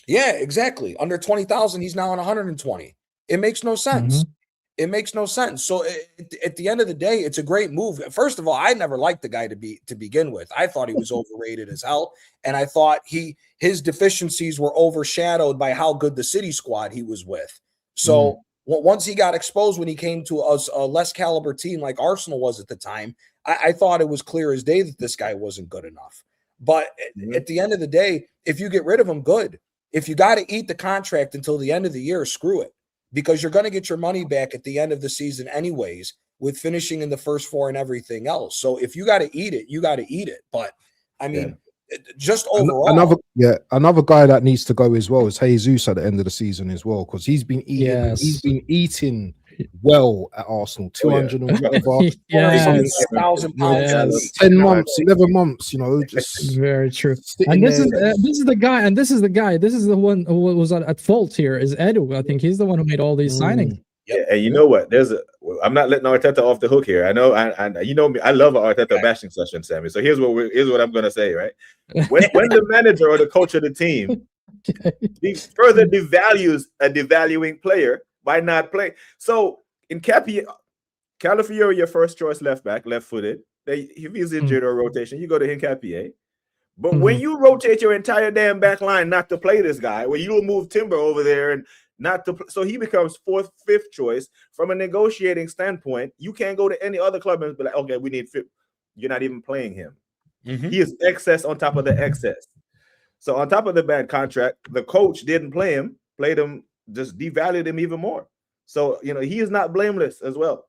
Speaker 2: Yeah, exactly. Under 20,000, he's now on 120. It makes no sense.
Speaker 1: Mm-hmm.
Speaker 2: It makes no sense. So at the end of the day, it's a great move. First of all, I never liked the guy to begin with. I thought he was overrated as hell, and I thought his deficiencies were overshadowed by how good the City squad he was with. So once he got exposed when he came to a less caliber team like Arsenal was at the time, I thought it was clear as day that this guy wasn't good enough. But at the end of the day, if you get rid of him, good. If you got to eat the contract until the end of the year, screw it. Because you're going to get your money back at the end of the season anyways, with finishing in the first four and everything else. So if you got to eat it, you got to eat it. But I mean, just overall,
Speaker 4: another guy that needs to go as well is Jesus at the end of the season as well, because he's been eating. He's been eating well at Arsenal. 200 and whatever.
Speaker 2: 1,000 pounds.
Speaker 4: 10 months, 11 months. You know, just
Speaker 1: very true. And this is the guy. And this is the guy. This is the one who was at fault here. Is Edu? I think he's the one who made all these signings.
Speaker 3: Yeah, and you know what? I'm not letting Arteta off the hook here. I know, and you know me. I love an Arteta bashing session, Sammy. So here's what I'm gonna say. Right, when the manager or the coach of the team he further devalues a devaluing player by not playing. So in Calafiori, your first choice left back, left-footed. If he's injured or rotation, you go to Hincapié. But when you rotate your entire damn back line not to play this guy, well, you'll move Timber over there and not to so he becomes fourth, fifth choice from a negotiating standpoint. You can't go to any other club and be like, okay, we need fifth. You're not even playing him. He is excess on top of the excess. So on top of the bad contract, the coach didn't play him, played him, just devalued him even more. So he is not blameless as well.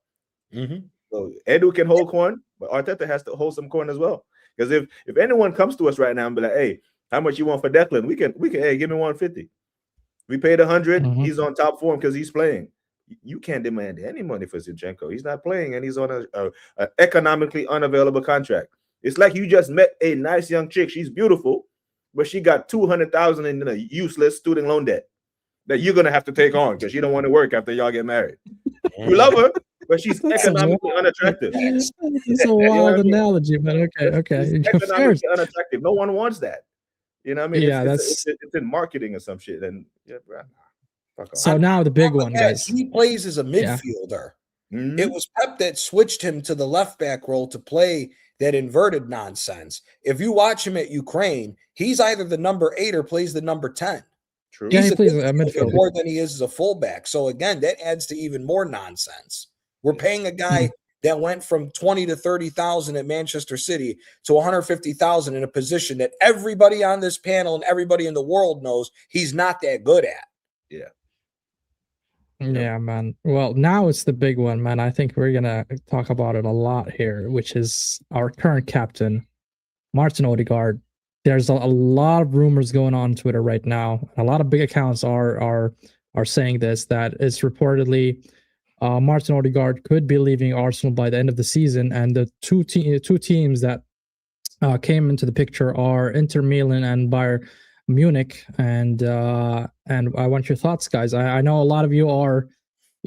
Speaker 3: So Edu can hold corn, but Arteta has to hold some corn as well. Because if anyone comes to us right now and be like, hey, how much you want for Declan? We can hey, give me 150. We paid 100. He's on top form because he's playing. You can't demand any money for Zinchenko. He's not playing, and he's on a economically unavailable contract. It's like you just met a nice young chick. She's beautiful, but she got $200,000 in a useless student loan debt that you're gonna have to take on because she don't want to work after y'all get married. You love her, but she's economically unattractive.
Speaker 1: It's a wild analogy, but okay.
Speaker 3: She's economically unattractive. No one wants that. You know what I mean?
Speaker 1: Yeah,
Speaker 3: it's in marketing or some shit. And bro, fuck off.
Speaker 1: So now the big one, guys.
Speaker 2: He plays as a midfielder. It was Pep that switched him to the left back role to play that inverted nonsense. If you watch him at Ukraine, he's either the number 8 or plays the number 10.
Speaker 3: True.
Speaker 1: Yeah, he plays a midfielder
Speaker 2: more than he is as a fullback. So again, that adds to even more nonsense. We're paying a guy that went from 20 to 30,000 at Manchester City to 150,000 in a position that everybody on this panel and everybody in the world knows he's not that good at.
Speaker 1: Yeah, man. Well, now it's the big one, man. I think we're gonna talk about it a lot here, which is our current captain, Martin Ødegaard. There's a lot of rumors going on Twitter right now. A lot of big accounts are saying this, that it's reportedly Martin Ødegaard could be leaving Arsenal by the end of the season, and the two teams that came into the picture are Inter Milan and Bayern Munich. And I want your thoughts, guys. I know a lot of you are,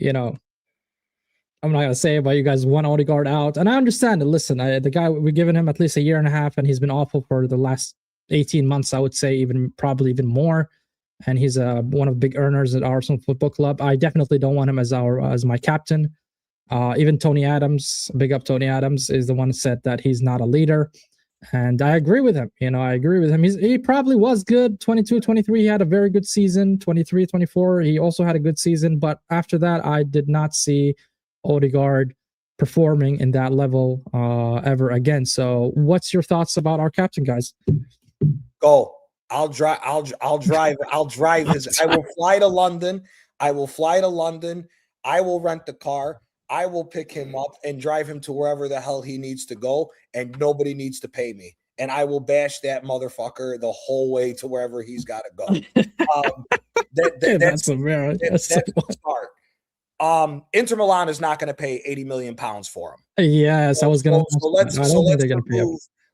Speaker 1: I'm not gonna say it, but you guys want Ødegaard out, and I understand it. Listen, the guy, we've given him at least a year and a half, and he's been awful for the last 18 months, I would say, probably even more. And he's one of the big earners at Arsenal Football Club. I definitely don't want him as my captain. Even Tony Adams, big up Tony Adams, is the one who said that he's not a leader. And I agree with him. I agree with him. He probably was good. 22, 23, he had a very good season. 23, 24, he also had a good season. But after that, I did not see Ødegaard performing in that level ever again. So what's your thoughts about our captain, guys?
Speaker 2: Go. I'll drive his. I will fly to London. I will rent the car. I will pick him up and drive him to wherever the hell he needs to go, and nobody needs to pay me. And I will bash that motherfucker the whole way to wherever he's got to go.
Speaker 1: That's a very
Speaker 2: that's the start. Inter Milan is not going to pay 80 million pounds for him.
Speaker 1: Yes, I was going
Speaker 2: to.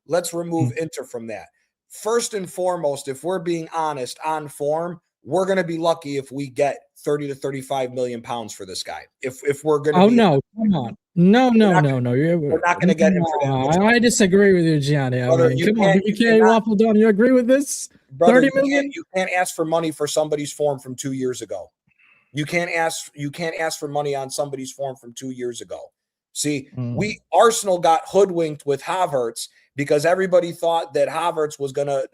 Speaker 2: Let's remove Inter from that. First and foremost, if we're being honest on form, we're going to be lucky if we get 30 to 35 million pounds for this guy. If we're going to
Speaker 1: no, come on. No.
Speaker 2: We're not going to get him for that.
Speaker 1: I disagree with you, Gianni.
Speaker 2: Brother,
Speaker 1: come on, you can't waffle down. You agree with this?
Speaker 2: Brother,
Speaker 1: 30 million?
Speaker 2: You can't ask for money for somebody's form from 2 years ago. You can't ask for money on somebody's form from 2 years ago. See, Arsenal got hoodwinked with Havertz because everybody thought that Havertz was going to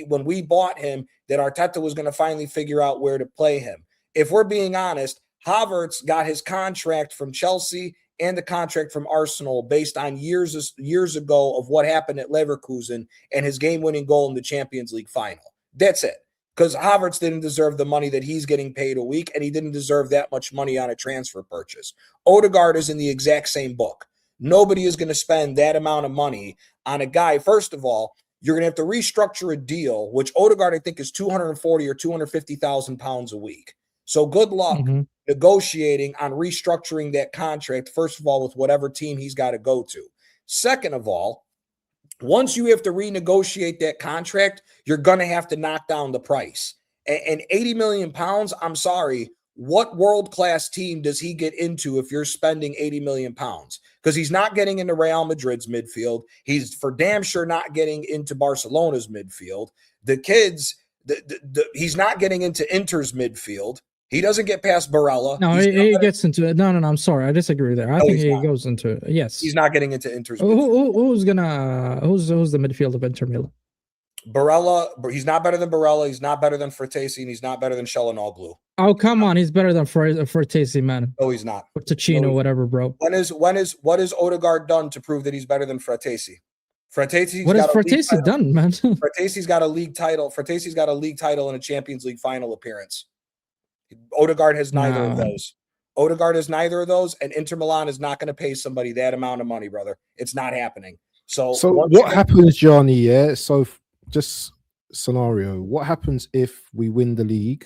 Speaker 2: when we bought him, that Arteta was going to finally figure out where to play him. If we're being honest, Havertz got his contract from Chelsea and the contract from Arsenal based on years ago of what happened at Leverkusen and his game-winning goal in the Champions League final. That's it. Because Havertz didn't deserve the money that he's getting paid a week, and he didn't deserve that much money on a transfer purchase. Ødegaard is in the exact same book. Nobody is going to spend that amount of money on a guy. First of all, you're going to have to restructure a deal, which Ødegaard, I think, is 240 or 250,000 pounds a week. So good luck negotiating on restructuring that contract, first of all, with whatever team he's got to go to. Second of all, once you have to renegotiate that contract, you're going to have to knock down the price. And 80 million pounds, I'm sorry, what world-class team does he get into if you're spending 80 million pounds? Because he's not getting into Real Madrid's midfield. He's for damn sure not getting into Barcelona's midfield. The kids, he's not getting into Inter's midfield. He doesn't get past Barella.
Speaker 1: No, he gets into it. No, I'm sorry. I disagree there. I think he goes into it. Yes.
Speaker 2: He's not getting into Inter's
Speaker 1: midfield. Who's the midfield of Inter Milan?
Speaker 2: Barella, he's not better than Barella. He's not better than Fratesi, and he's not better than Çalhanoğlu.
Speaker 1: Oh, come on. He's better than Fratesi, man.
Speaker 2: No, he's not.
Speaker 1: Or Ticino, whatever, bro.
Speaker 2: What has Ødegaard done to prove that he's better than Fratesi? What has
Speaker 1: Fratesi done, man?
Speaker 2: Fratesi's got a league title. Fratesi's got a league title and a Champions League final appearance. Ødegaard has neither of those. Ødegaard has neither of those, and Inter Milan is not going to pay somebody that amount of money, brother. It's not happening. So
Speaker 4: what happens, Johnny? Yeah. So just scenario. What happens if we win the league?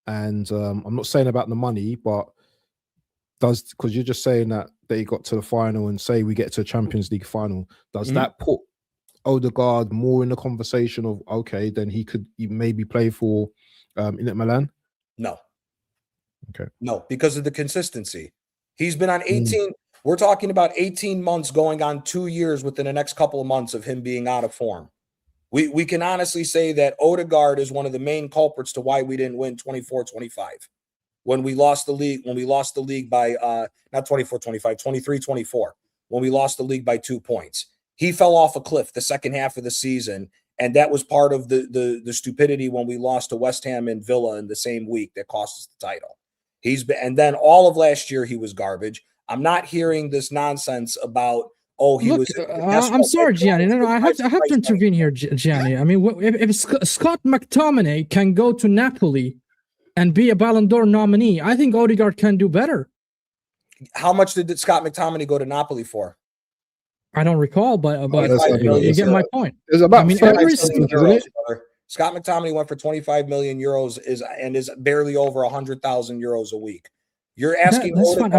Speaker 4: And I'm not saying about the money, but because you're just saying that they got to the final, and say we get to a Champions League final, does that put Ødegaard more in the conversation of okay, then he could maybe play for Inter Milan?
Speaker 2: No.
Speaker 4: Okay.
Speaker 2: No, because of the consistency. He's been on 18. We're talking about 18 months going on 2 years within the next couple of months of him being out of form. We can honestly say that Ødegaard is one of the main culprits to why we didn't win 24-25. When we lost the league by not 24-25, 23-24, when we lost the league by 2 points. He fell off a cliff the second half of the season. And that was part of the stupidity when we lost to West Ham and Villa in the same week that cost us the title. And then all of last year he was garbage. I'm not hearing this nonsense about
Speaker 1: I'm sorry, Gianni. No, I have to intervene here, Gianni. I mean, if Scott McTominay can go to Napoli and be a Ballon d'Or nominee, I think Ødegaard can do better.
Speaker 2: How much did Scott McTominay go to Napoli for?
Speaker 1: I don't recall, but you get my point.
Speaker 4: There's about
Speaker 2: Scott McTominay went for 25 million euros is barely over 100,000 euros a week. You're asking.
Speaker 1: That's fine.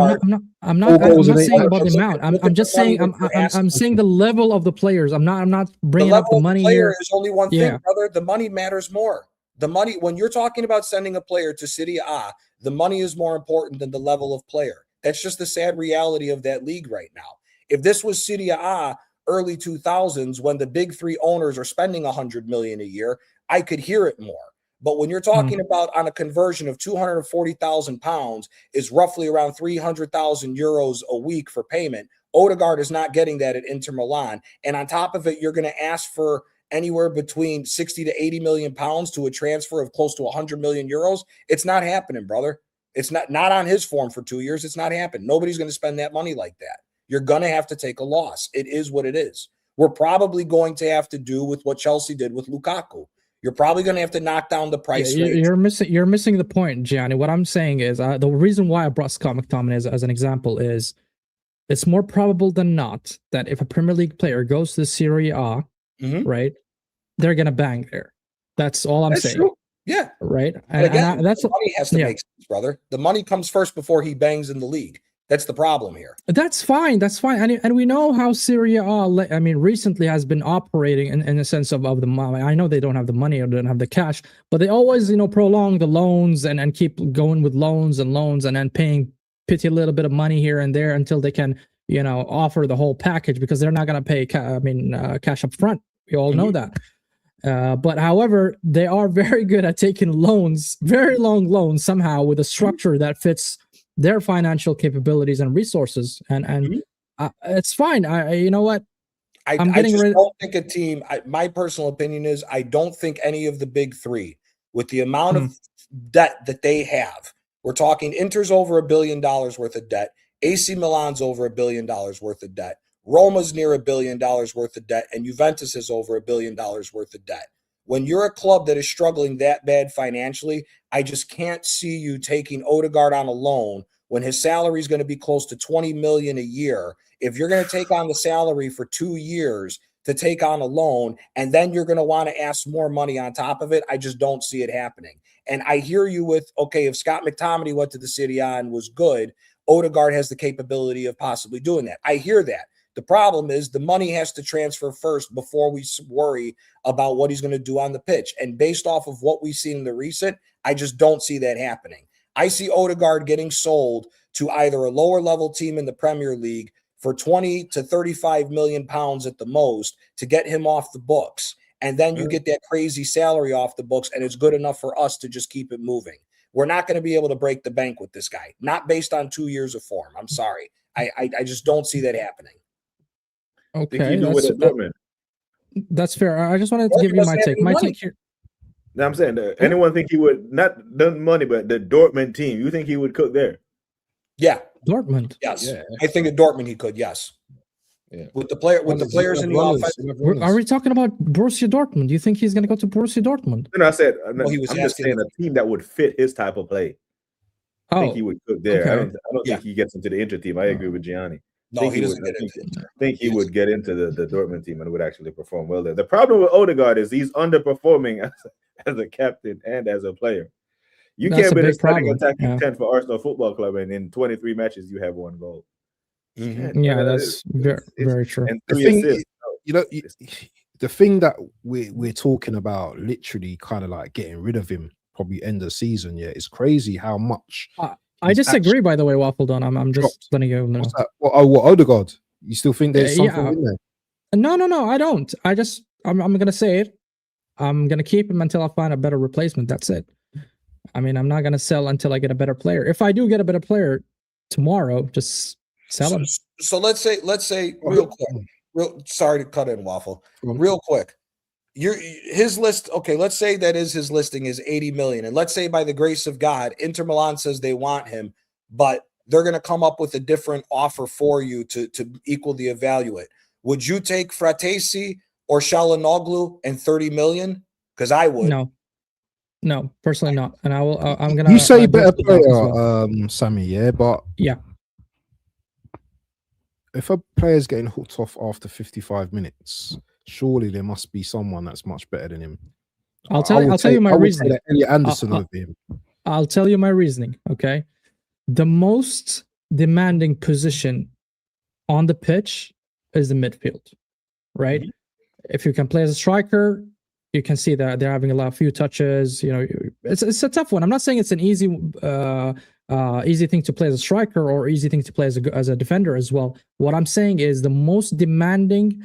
Speaker 1: I'm not saying about the amount. I'm just saying I'm saying the level of the players. I'm not bringing up the money here.
Speaker 2: Is only one thing, brother. The money matters more. The money, when you're talking about sending a player to Serie A, the money is more important than the level of player. That's just the sad reality of that league right now. If this was Serie A early 2000s, when the big three owners are spending 100 million a year, I could hear it more. But when you're talking about on a conversion of 240,000 pounds is roughly around 300,000 euros a week for payment, Ødegaard is not getting that at Inter Milan. And on top of it, you're going to ask for anywhere between 60 to 80 million pounds to a transfer of close to 100 million euros. It's not happening, brother. It's not on his form for 2 years. It's not happening. Nobody's going to spend that money like that. You're going to have to take a loss. It is what it is. We're probably going to have to do with what Chelsea did with Lukaku. You're probably going to have to knock down the price.
Speaker 1: You're missing the point, Gianni. What I'm saying is the reason why I brought Scott McTominay as an example is it's more probable than not that if a Premier League player goes to the Serie A, right, they're going to bang there. That's all I'm saying.
Speaker 2: True. Yeah.
Speaker 1: right?
Speaker 2: And again,
Speaker 1: that's
Speaker 2: the money has to
Speaker 1: yeah.
Speaker 2: make sense, brother. The money comes first before he bangs in the league. That's the problem here.
Speaker 1: That's fine. That's fine. And we know how Serie A, I mean, recently has been operating in a sense of the money. I know they don't have the money or don't have the cash, but they always, prolong the loans and keep going with loans and then paying a little bit of money here and there until they can, offer the whole package, because they're not going to pay, cash up front. We all know that. But however, they are very good at taking loans, very long loans somehow, with a structure that fits their financial capabilities and resources, and it's fine. You know what?
Speaker 2: I don't think a team. My personal opinion is I don't think any of the big three, with the amount of debt that they have, we're talking Inter's over $1 billion worth of debt, AC Milan's over $1 billion worth of debt, Roma's near $1 billion worth of debt, and Juventus is over $1 billion worth of debt. When you're a club that is struggling that bad financially, I just can't see you taking Ødegaard on a loan when his salary is going to be close to $20 million a year. If you're going to take on the salary for 2 years to take on a loan, and then you're going to want to ask more money on top of it, I just don't see it happening. And I hear you with, okay, if Scott McTominay went to the Serie A and was good, Ødegaard has the capability of possibly doing that. I hear that. The problem is the money has to transfer first before we worry about what he's going to do on the pitch. And based off of what we've seen in the recent, I just don't see that happening. I see Ødegaard getting sold to either a lower level team in the Premier League for 20 to 35 million pounds at the most to get him off the books. And then you get that crazy salary off the books, and it's good enough for us to just keep it moving. We're not going to be able to break the bank with this guy, not based on 2 years of form. I'm sorry. I just don't see that happening.
Speaker 1: Okay, that's fair. I just wanted to give you my take. My take here.
Speaker 3: No, I'm saying, anyone think he would, not the money, but the Dortmund team, you think he would cook there?
Speaker 2: Yeah.
Speaker 1: Dortmund.
Speaker 2: Yes.
Speaker 4: Yeah.
Speaker 2: I think at Dortmund he could, yes.
Speaker 4: Yeah.
Speaker 2: With the players in the offense.
Speaker 1: Are we talking about Borussia Dortmund? Do you think he's going to go to Borussia Dortmund?
Speaker 3: No, I said,
Speaker 2: Well, he was
Speaker 3: I'm just saying a team that would fit his type of play. I think he would cook there.
Speaker 1: Okay.
Speaker 3: I don't think he gets into the Inter team. I agree with Gianni.
Speaker 2: No, he doesn't get into Inter.
Speaker 3: I think he would get into the Dortmund team and would actually perform well there. The problem with Ødegaard is he's underperforming as a captain and as a player. You can't be the starting attacking 10 for Arsenal Football Club, and in 23 matches you have 1 goal.
Speaker 1: Yeah, that's very true.
Speaker 3: And
Speaker 4: the thing that we're talking about, literally kind of like getting rid of him probably end of season. Yeah, it's crazy how much.
Speaker 1: I disagree, by the way, Waffle Don. I'm just letting you know.
Speaker 4: What Ødegaard? You still think there's something in there?
Speaker 1: No, I don't. I'm gonna say it. I'm gonna keep him until I find a better replacement. That's it. I mean, I'm not gonna sell until I get a better player. If I do get a better player tomorrow, just sell him.
Speaker 2: So let's say real quick. Sorry to cut in, Waffle. Real quick. His list, okay, let's say that is his listing is 80 million. And let's say by the grace of God, Inter Milan says they want him, but they're going to come up with a different offer for you to equal the evaluate. Would you take Fratesi or Çalhanoğlu and 30 million? Because I would.
Speaker 1: No, personally not. And I'm gonna.
Speaker 4: You say better player, Sammy, yeah, but
Speaker 1: yeah.
Speaker 4: If a player's getting hooked off after 55 minutes, surely there must be someone that's much better than him.
Speaker 1: I'll tell you my reasoning.
Speaker 4: Elliot Anderson over him.
Speaker 1: I'll tell you my reasoning. Okay, the most demanding position on the pitch is the midfield, right? Mm-hmm. If you can play as a striker, you can see that they're having a few touches. It's a tough one. I'm not saying it's an easy thing to play as a striker or easy thing to play as a defender as well. What I'm saying is the most demanding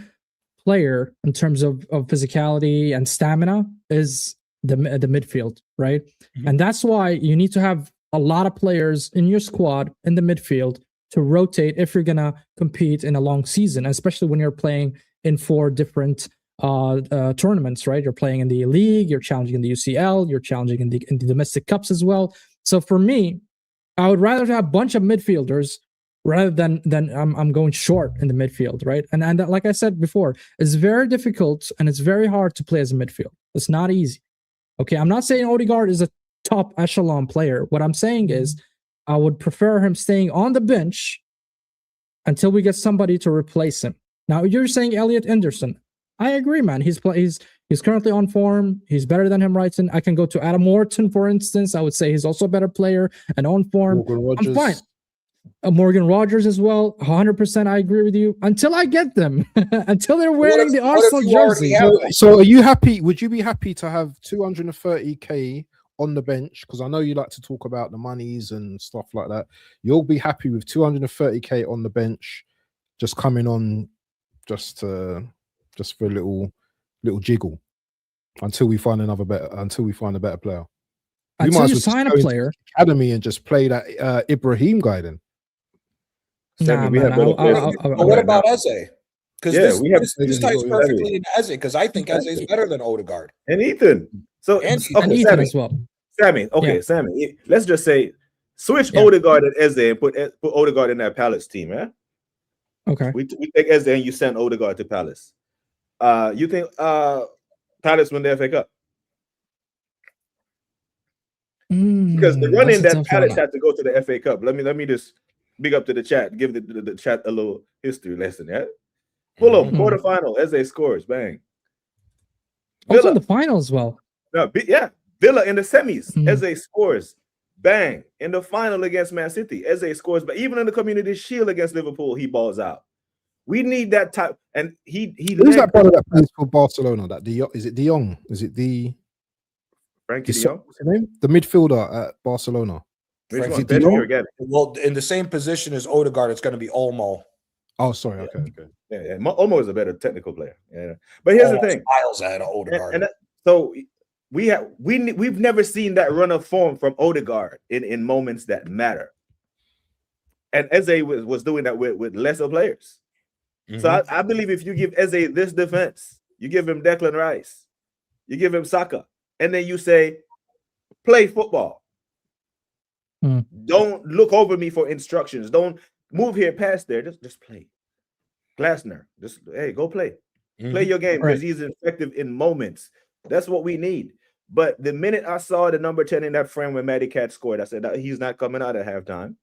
Speaker 1: player in terms of physicality and stamina is the midfield, right? Mm-hmm. And that's why you need to have a lot of players in your squad in the midfield to rotate if you're gonna compete in a long season, especially when you're playing in 4 different tournaments, right? You're playing in the league, you're challenging in the UCL, you're challenging in the domestic cups as well. So for me, I would rather have a bunch of midfielders rather than I'm going short in the midfield, right? And like I said before, it's very difficult and it's very hard to play as a midfield. It's not easy. Okay, I'm not saying Ødegaard is a top echelon player. What I'm saying is I would prefer him staying on the bench until we get somebody to replace him. Now, you're saying Elliot Anderson. I agree, man. He's currently on form. He's better than him, Wrighton. I can go to Adam Morton, for instance. I would say he's also a better player and on form. I'm fine. Morgan Rogers as well. 100%. I agree with you. Until I get them, until they're wearing the Arsenal jersey.
Speaker 4: So, are you happy? Would you be happy to have 230k on the bench? Because I know you like to talk about the monies and stuff like that. You'll be happy with 230k on the bench, just coming on, just for a little jiggle until we find a better player.
Speaker 1: Until you sign a player,
Speaker 4: academy, and just play that Ibrahim guy then.
Speaker 1: Nah,
Speaker 2: what about Eze? Because this ties perfectly into Eze, because I think Eze is better than Ødegaard.
Speaker 3: And Ethan.
Speaker 1: And Ethan
Speaker 3: Sammy,
Speaker 1: as well.
Speaker 3: Sammy, Sammy. Let's just say switch Ødegaard and Eze and put Ødegaard in that Palace team, yeah?
Speaker 1: Okay.
Speaker 3: We take Eze and you send Ødegaard to Palace. You think Palace win the FA Cup? Because the running that Palace had to go to the FA Cup. Let me just big up to the chat. Give the chat a little history lesson. Yeah, Fulham quarterfinal. Eze scores. Bang.
Speaker 1: Also in the final as well.
Speaker 3: No, Villa in the semis. Eze scores. Bang. In the final against Man City, Eze scores. But even in the Community Shield against Liverpool, he balls out. We need that type. And he.
Speaker 4: Who's that brother that plays for Barcelona? Is it De Jong? Is it the
Speaker 3: Frankie De Jong?
Speaker 4: What's his name? The midfielder at Barcelona.
Speaker 2: Well, in the same position as Ødegaard, it's going to be Olmo.
Speaker 4: Oh, sorry. Okay.
Speaker 3: Yeah. Olmo is a better technical player. Yeah. But here's the thing.
Speaker 2: Miles ahead of Ødegaard.
Speaker 3: So we've never seen that run of form from Ødegaard in moments that matter. And Eze was doing that with lesser players. So I believe if you give Eze this defense, you give him Declan Rice, you give him Saka, and then you say, play football. Don't look over me for instructions. Don't move here, pass there. Just play. Glasner, go play. Play your game, because he's effective in moments. That's what we need. But the minute I saw the number 10 in that frame when Matty Cat scored, I said that he's not coming out at halftime.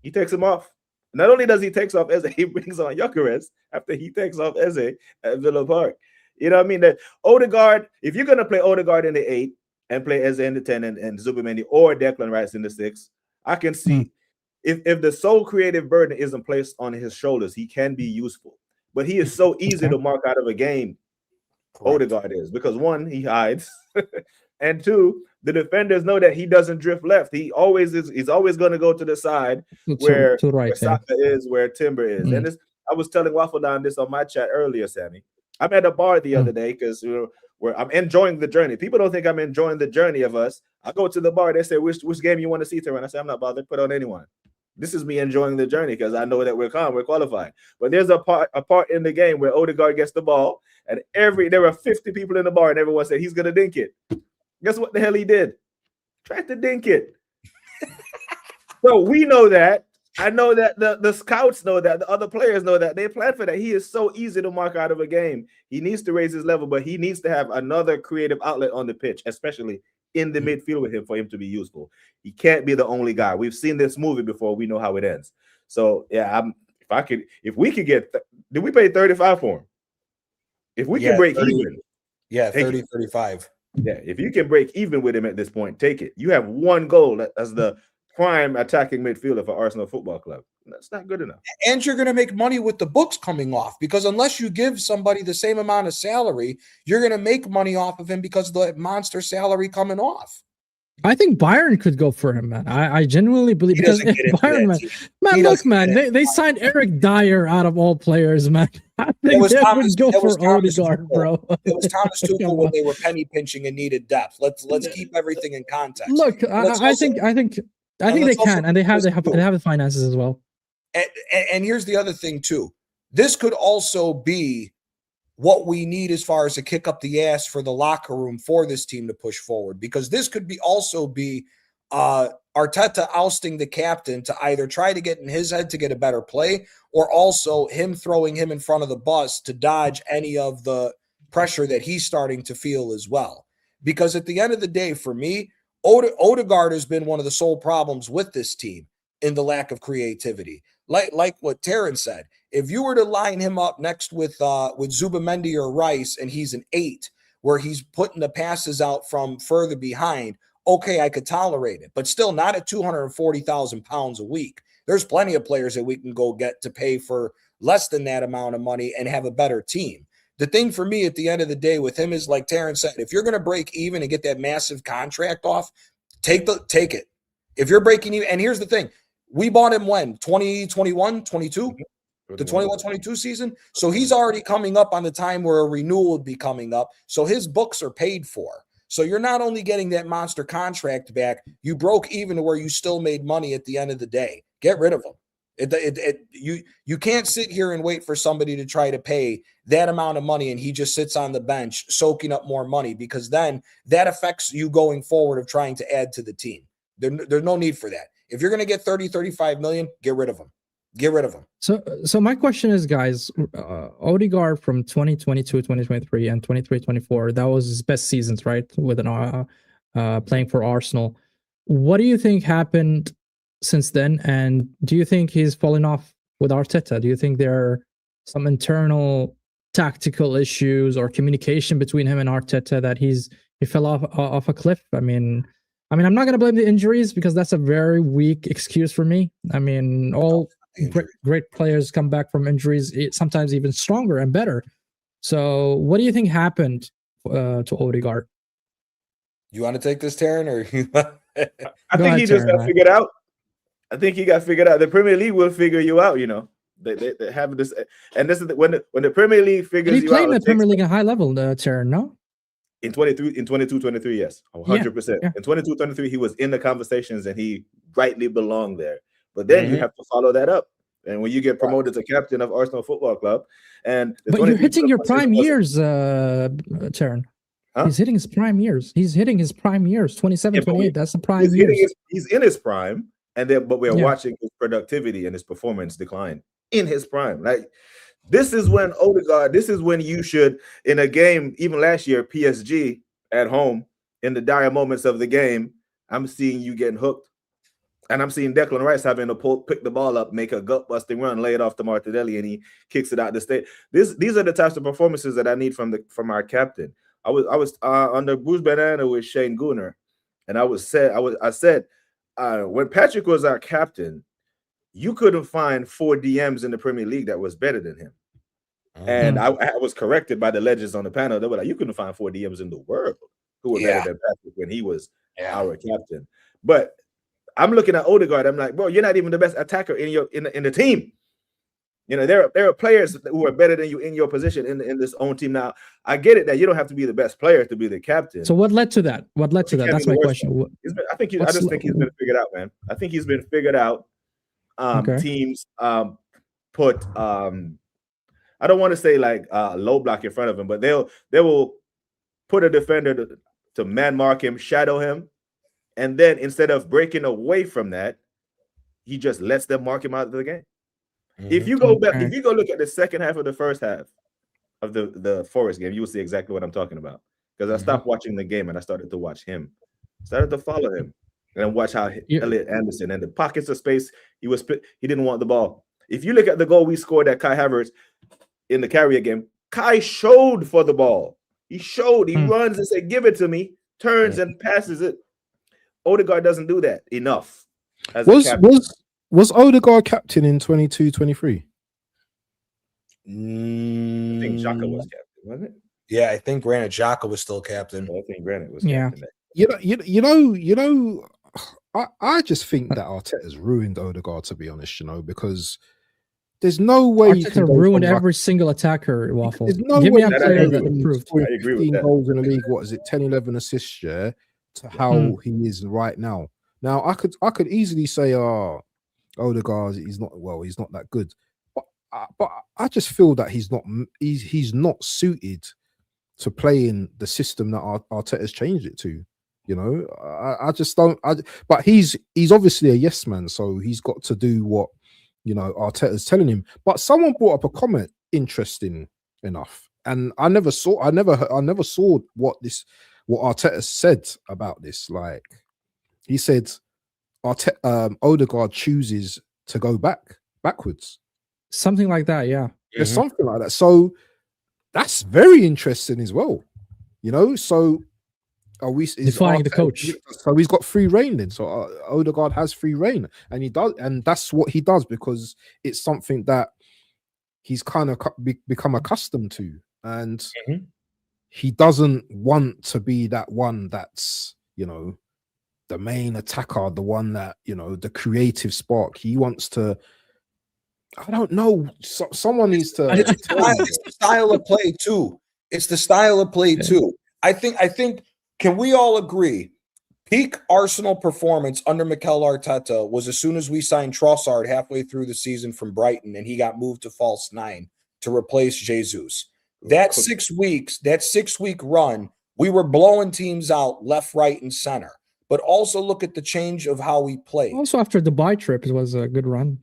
Speaker 3: He takes him off. Not only does he takes off Eze, he brings on Gyökeres after he takes off Eze at Villa Park. You know what I mean? That Ødegaard, if you're going to play Ødegaard in the 8 and play Eze in the 10 and Zubimendi or Declan Rice in the 6, I can see if the sole creative burden isn't placed on his shoulders, he can be useful. But he is so easy to mark out of a game. Ødegaard is, because one, he hides, and two, the defenders know that he doesn't drift left. He's always going to go to the side where Saka is, where Timber is. And I was telling Waffle Down this on my chat earlier, Sammy. I'm at a bar the other day because where I'm enjoying the journey. People don't think I'm enjoying the journey of us. I go to the bar, they say, which game you want to see, Terran? I say, I'm not bothered, put on anyone. This is me enjoying the journey because I know that we're qualified. But there's a part in the game where Ødegaard gets the ball, and there were 50 people in the bar, and everyone said he's gonna dink it. Guess what the hell he did? Tried to dink it. So we know that. I know that the scouts know that, the other players know that. They plan for that. He is so easy to mark out of a game. He needs to raise his level, but he needs to have another creative outlet on the pitch, especially in the midfield with him, for him to be useful. He can't be the only guy. We've seen this movie before. We know how it ends. So yeah, if we could get, did we pay 35 for him? If we can break even.
Speaker 2: Yeah, 30, 35.
Speaker 3: Yeah, if you can break even with him at this point, take it. You have one goal as the prime attacking midfielder for Arsenal Football Club. That's not good enough.
Speaker 2: And you're going to make money with the books coming off, because unless you give somebody the same amount of salary, you're going to make money off of him because of the monster salary coming off.
Speaker 1: I think Bayern could go for him, man. I genuinely believe, because if Bayern, man, they signed Eric Dyer out of all players, man. I think they would go for Ødegaard, bro.
Speaker 2: It was Thomas Tuchel when they were penny pinching and needed depth. Let's keep everything in context.
Speaker 1: Look, I think they can, and they have the finances as well.
Speaker 2: And here's the other thing too. This could also be what we need as far as a kick up the ass for the locker room for this team to push forward, because this could also be Arteta ousting the captain to either try to get in his head to get a better play, or also him throwing him in front of the bus to dodge any of the pressure that he's starting to feel as well. Because at the end of the day, for me, Ødegaard has been one of the sole problems with this team in the lack of creativity. like what Taryn said, if you were to line him up next with Zubamendi or Rice, and he's an 8, where he's putting the passes out from further behind, okay, I could tolerate it, but still not at 240,000 pounds a week. There's plenty of players that we can go get to pay for less than that amount of money and have a better team. The thing for me at the end of the day with him is, like Taryn said, if you're going to break even and get that massive contract off, take it. If you're breaking even, and here's the thing, we bought him when? 2021, 22? The 21-22 season? So he's already coming up on the time where a renewal would be coming up. So his books are paid for. So you're not only getting that monster contract back, you broke even to where you still made money at the end of the day. Get rid of him. You can't sit here and wait for somebody to try to pay that amount of money and he just sits on the bench soaking up more money, because then that affects you going forward of trying to add to the team. There's no need for that. If you're going to get 30, 35 million, get rid of him. Get rid of him.
Speaker 1: So my question is, guys, Ødegaard from 2022, 2023, and 23-24, that was his best seasons, right? With an playing for Arsenal. What do you think happened since then? And do you think he's fallen off with Arteta? Do you think there are some internal tactical issues or communication between him and Arteta that he fell off a cliff? I mean, I'm not going to blame the injuries, because that's a very weak excuse for me. I mean, all great players come back from injuries, sometimes even stronger and better. So what do you think happened to Ødegaard?
Speaker 2: You want to take this, Taryn, or you?
Speaker 3: I think he just got figured out. I think he got figured out. The Premier League will figure you out. You know, they have this, and this is when the Premier League figures you out. He
Speaker 1: played in the Premier League at high level, Taryn, no?
Speaker 3: In 22-23, yes, 100%. In 22-23, he was in the conversations and he rightly belonged there. But then you have to follow that up. And when you get promoted to captain of Arsenal Football Club, but
Speaker 1: you're hitting your prime years, Taryn. Huh? He's hitting his prime years. 27, 28. That's the prime years.
Speaker 3: He's in his prime, but we're watching his productivity and his performance decline in his prime. Like, this is when Ødegaard, this is when you should, in a game, even last year, PSG at home, in the dire moments of the game, I'm seeing you getting hooked. And I'm seeing Declan Rice having to pick the ball up, make a gut-busting run, lay it off to Martinelli, and he kicks it out the state. These are the types of performances that I need from our captain. I was under Bruce Banana with Shane Gooner, and I said when Patrick was our captain, you couldn't find 4 DMs in the Premier League that was better than him. And I was corrected by the legends on the panel. They were like, you couldn't find 4 DMs in the world who were better than Patrick when he was our captain. But I'm looking at Ødegaard. I'm like, bro, you're not even the best attacker in the team. You know, there are players who are better than you in your position in this own team. Now, I get it that you don't have to be the best player to be the captain.
Speaker 1: So what led to that? That's my question.
Speaker 3: I just think he's been figured out, man. I think he's been figured out. Teams put I don't want to say like low block in front of him, but they will put a defender to man mark him, shadow him, and then instead of breaking away from that, he just lets them mark him out of the game. If you go back, if you go look at the second half of the first half of the Forest game, you will see exactly what I'm talking about. Because I stopped watching the game and I started to watch him, started to follow him. And watch how Elliot Anderson and the pockets of space he didn't want the ball. If you look at the goal we scored at Kai Havertz in the Carrier game, Kai showed for the ball. He runs and said, "Give it to me," turns and passes it. Ødegaard doesn't do that enough.
Speaker 4: Was Ødegaard captain in 22-23?
Speaker 3: I think Xhaka was captain, wasn't it?
Speaker 2: Yeah, I think Granit Xhaka was still captain.
Speaker 3: I think Granit was captain.
Speaker 4: You know, I just think that Arteta's ruined Ødegaard, to be honest, because there's no way
Speaker 1: Arteta you can ruin every single attacker, Waffle.
Speaker 4: There's no
Speaker 1: Give
Speaker 4: way
Speaker 1: me a player that improved.
Speaker 3: I agree with that.
Speaker 4: Goals in the league, what is it, 10, 11 assists, to how he is right now. Now, I could easily say, Ødegaard, he's not that good. But I just feel that he's not suited to play in the system that Arteta's changed it to. You know, I just don't. But he's obviously a yes man, so he's got to do what Arteta's telling him. But someone brought up a comment, interesting enough, and I never saw what Arteta said about this. Like, he said, Ødegaard chooses to go back. backwards.
Speaker 1: Something like that, yeah.
Speaker 4: There's something like that. So that's very interesting as well. You know, so are we
Speaker 1: Defying the coach?
Speaker 4: So he's got free reign then. So Ødegaard has free reign, and he does, and that's what he does because it's something that he's kind of become accustomed to, and he doesn't want to be that one that's, you know, the main attacker, the one that, you know, the creative spark. He wants to, I don't know, someone needs to.
Speaker 2: It's the style of play too. It's the style of play too. I think. Can we all agree? Peak Arsenal performance under Mikel Arteta was as soon as we signed Trossard halfway through the season from Brighton, and he got moved to false 9 to replace Jesus. That 6 weeks, that 6-week run, we were blowing teams out left, right, and center. But also look at the change of how we played.
Speaker 1: Also, after the Dubai trip, it was a good run.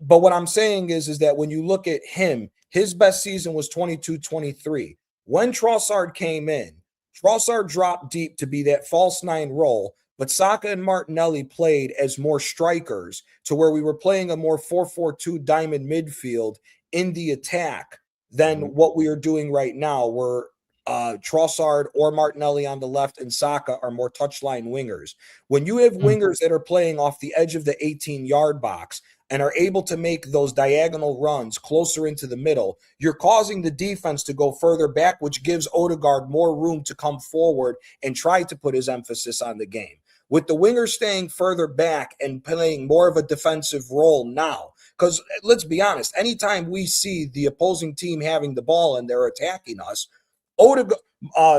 Speaker 2: But what I'm saying is that when you look at him, his best season was 22-23. When Trossard came in, Trossard dropped deep to be that false 9 role, but Saka and Martinelli played as more strikers to where we were playing a more 4-4-2 diamond midfield in the attack than what we are doing right now, where Trossard or Martinelli on the left and Saka are more touchline wingers. When you have wingers that are playing off the edge of the 18-yard box and are able to make those diagonal runs closer into the middle, you're causing the defense to go further back, which gives Ødegaard more room to come forward and try to put his emphasis on the game. With the wingers staying further back and playing more of a defensive role now, because let's be honest, anytime we see the opposing team having the ball and they're attacking us,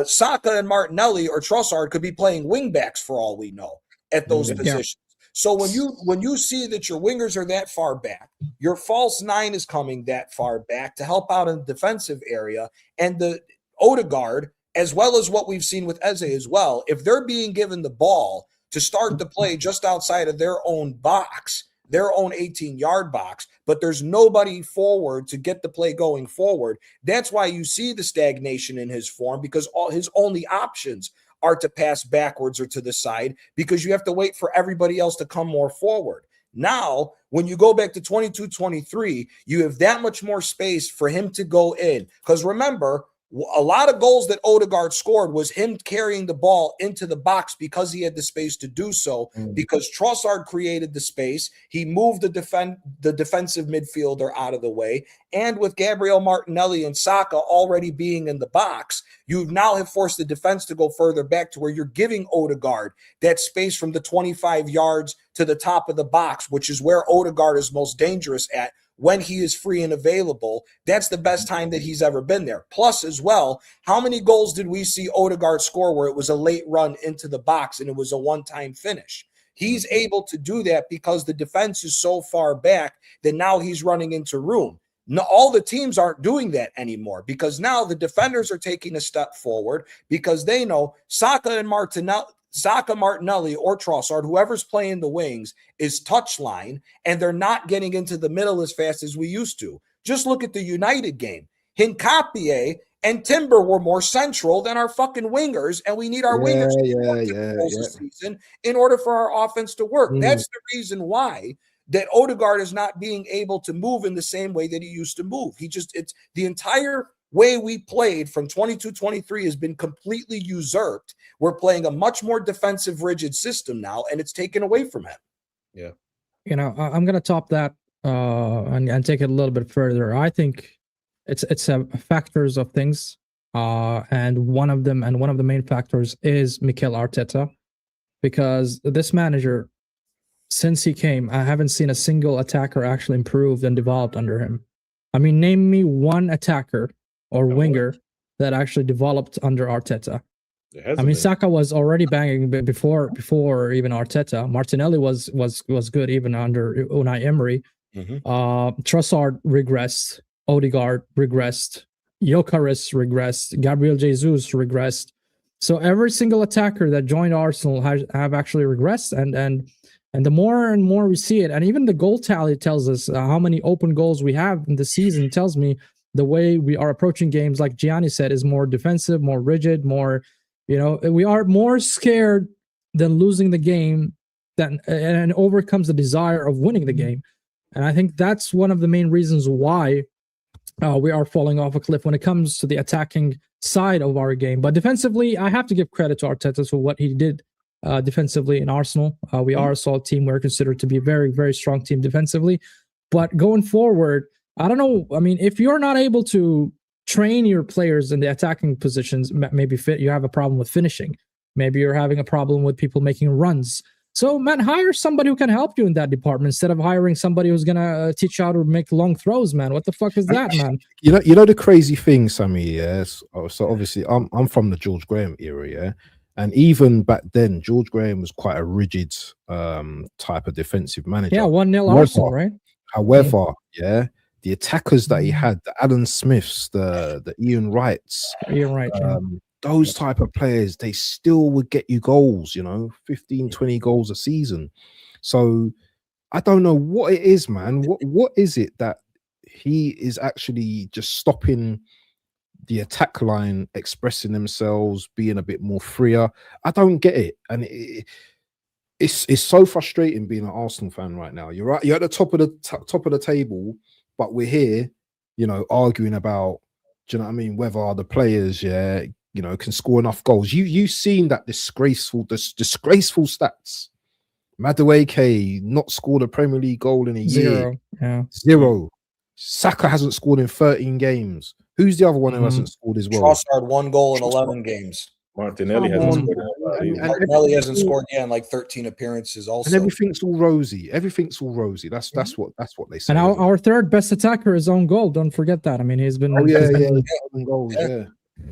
Speaker 2: Saka and Martinelli or Trossard could be playing wingbacks for all we know at those positions. So when you see that your wingers are that far back, your false 9 is coming that far back to help out in the defensive area, and the Ødegaard, as well as what we've seen with Eze as well, if they're being given the ball to start the play just outside of their own box, their own 18-yard box, but there's nobody forward to get the play going forward, that's why you see the stagnation in his form, because all his only options are to pass backwards or to the side, because you have to wait for everybody else to come more forward. Now, when you go back to 22-23, you have that much more space for him to go in. Because remember, a lot of goals that Ødegaard scored was him carrying the ball into the box because he had the space to do so, because Trossard created the space. He moved the defensive midfielder out of the way. And with Gabriel Martinelli and Saka already being in the box, you now have forced the defense to go further back to where you're giving Ødegaard that space from the 25 yards to the top of the box, which is where Ødegaard is most dangerous at. When he is free and available, that's the best time that he's ever been there. Plus, as well, how many goals did we see Ødegaard score where it was a late run into the box and it was a one-time finish? He's able to do that because the defense is so far back that now he's running into room. No, all the teams aren't doing that anymore, because now the defenders are taking a step forward because they know Saka, Martinelli, or Trossard, whoever's playing the wings, is touchline, and they're not getting into the middle as fast as we used to. Just look at the United game. Hincapié and Timber were more central than our fucking wingers, and we need our wingers this season in order for our offense to work. That's the reason why that Ødegaard is not being able to move in the same way that he used to move. It's the entire way we played from 22-23 has been completely usurped. We're playing a much more defensive, rigid system now, and it's taken away from him.
Speaker 3: Yeah.
Speaker 1: You know, I'm going to top that and take it a little bit further. I think it's factors of things, and one of the main factors is Mikel Arteta, because this manager, since he came, I haven't seen a single attacker actually improved and developed under him. I mean, name me one attacker or winger that actually developed under Arteta. I mean, Saka was already banging before even Arteta. Martinelli was good even under Unai Emery. Trossard regressed. Ødegaard regressed. Gyökeres regressed. Gabriel Jesus regressed. So every single attacker that joined Arsenal have actually regressed, and the more and more we see it, and even the goal tally tells us how many open goals we have in the season, tells me the way we are approaching games, like Gianni said, is more defensive, more rigid, more, you know, we are more scared than losing the game and overcomes the desire of winning the game. And I think that's one of the main reasons why we are falling off a cliff when it comes to the attacking side of our game. But defensively, I have to give credit to Arteta for what he did defensively in Arsenal. We are a solid team. We're considered to be a very, very strong team defensively. But going forward, I don't know. I mean, if you're not able to train your players in the attacking positions, maybe you have a problem with finishing. Maybe you're having a problem with people making runs. So, man, hire somebody who can help you in that department instead of hiring somebody who's gonna teach you how to make long throws, man. What the fuck is that, man?
Speaker 4: You know the crazy thing, Sammy. Yes. So obviously, I'm from the George Graham era, yeah. And even back then, George Graham was quite a rigid type of defensive manager.
Speaker 1: Yeah, 1-0 Arsenal, right?
Speaker 4: However, yeah, the attackers that he had, the Alan Smiths, the Ian Wrights, those type of players, they still would get you goals, 15, 20 goals a season. So I don't know what it is, man. What is it that he is actually just stopping the attack line expressing themselves, being a bit more freer? I don't get it. And it's so frustrating being an Arsenal fan right now. You're right, you're at the top of the table, but we're here, arguing about, do you know what I mean, whether the players, can score enough goals. You've seen that disgraceful stats. Madueke not scored a Premier League goal in a year. Zero. Saka hasn't scored in 13 games. Who's the other one who hasn't scored as well?
Speaker 2: Trossard 1 goal in 11 games.
Speaker 3: Martinelli hasn't scored.
Speaker 2: Martinelli hasn't scored in like 13 appearances also.
Speaker 4: And everything's all rosy. That's what they say.
Speaker 1: And our third best attacker is own goal. Don't forget that. I mean, he's been
Speaker 4: goals, yeah.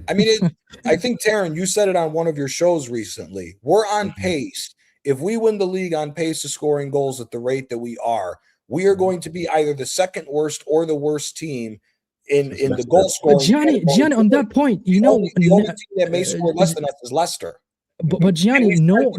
Speaker 2: I mean, I think, Taryn, you said it on one of your shows recently. We're on pace. If we win the league on pace of scoring goals at the rate that we are going to be either the second worst or the worst team in the goal scoring.
Speaker 1: Gianni, on that point,
Speaker 2: the only team that may score less than us is Leicester.
Speaker 1: But Gianni, no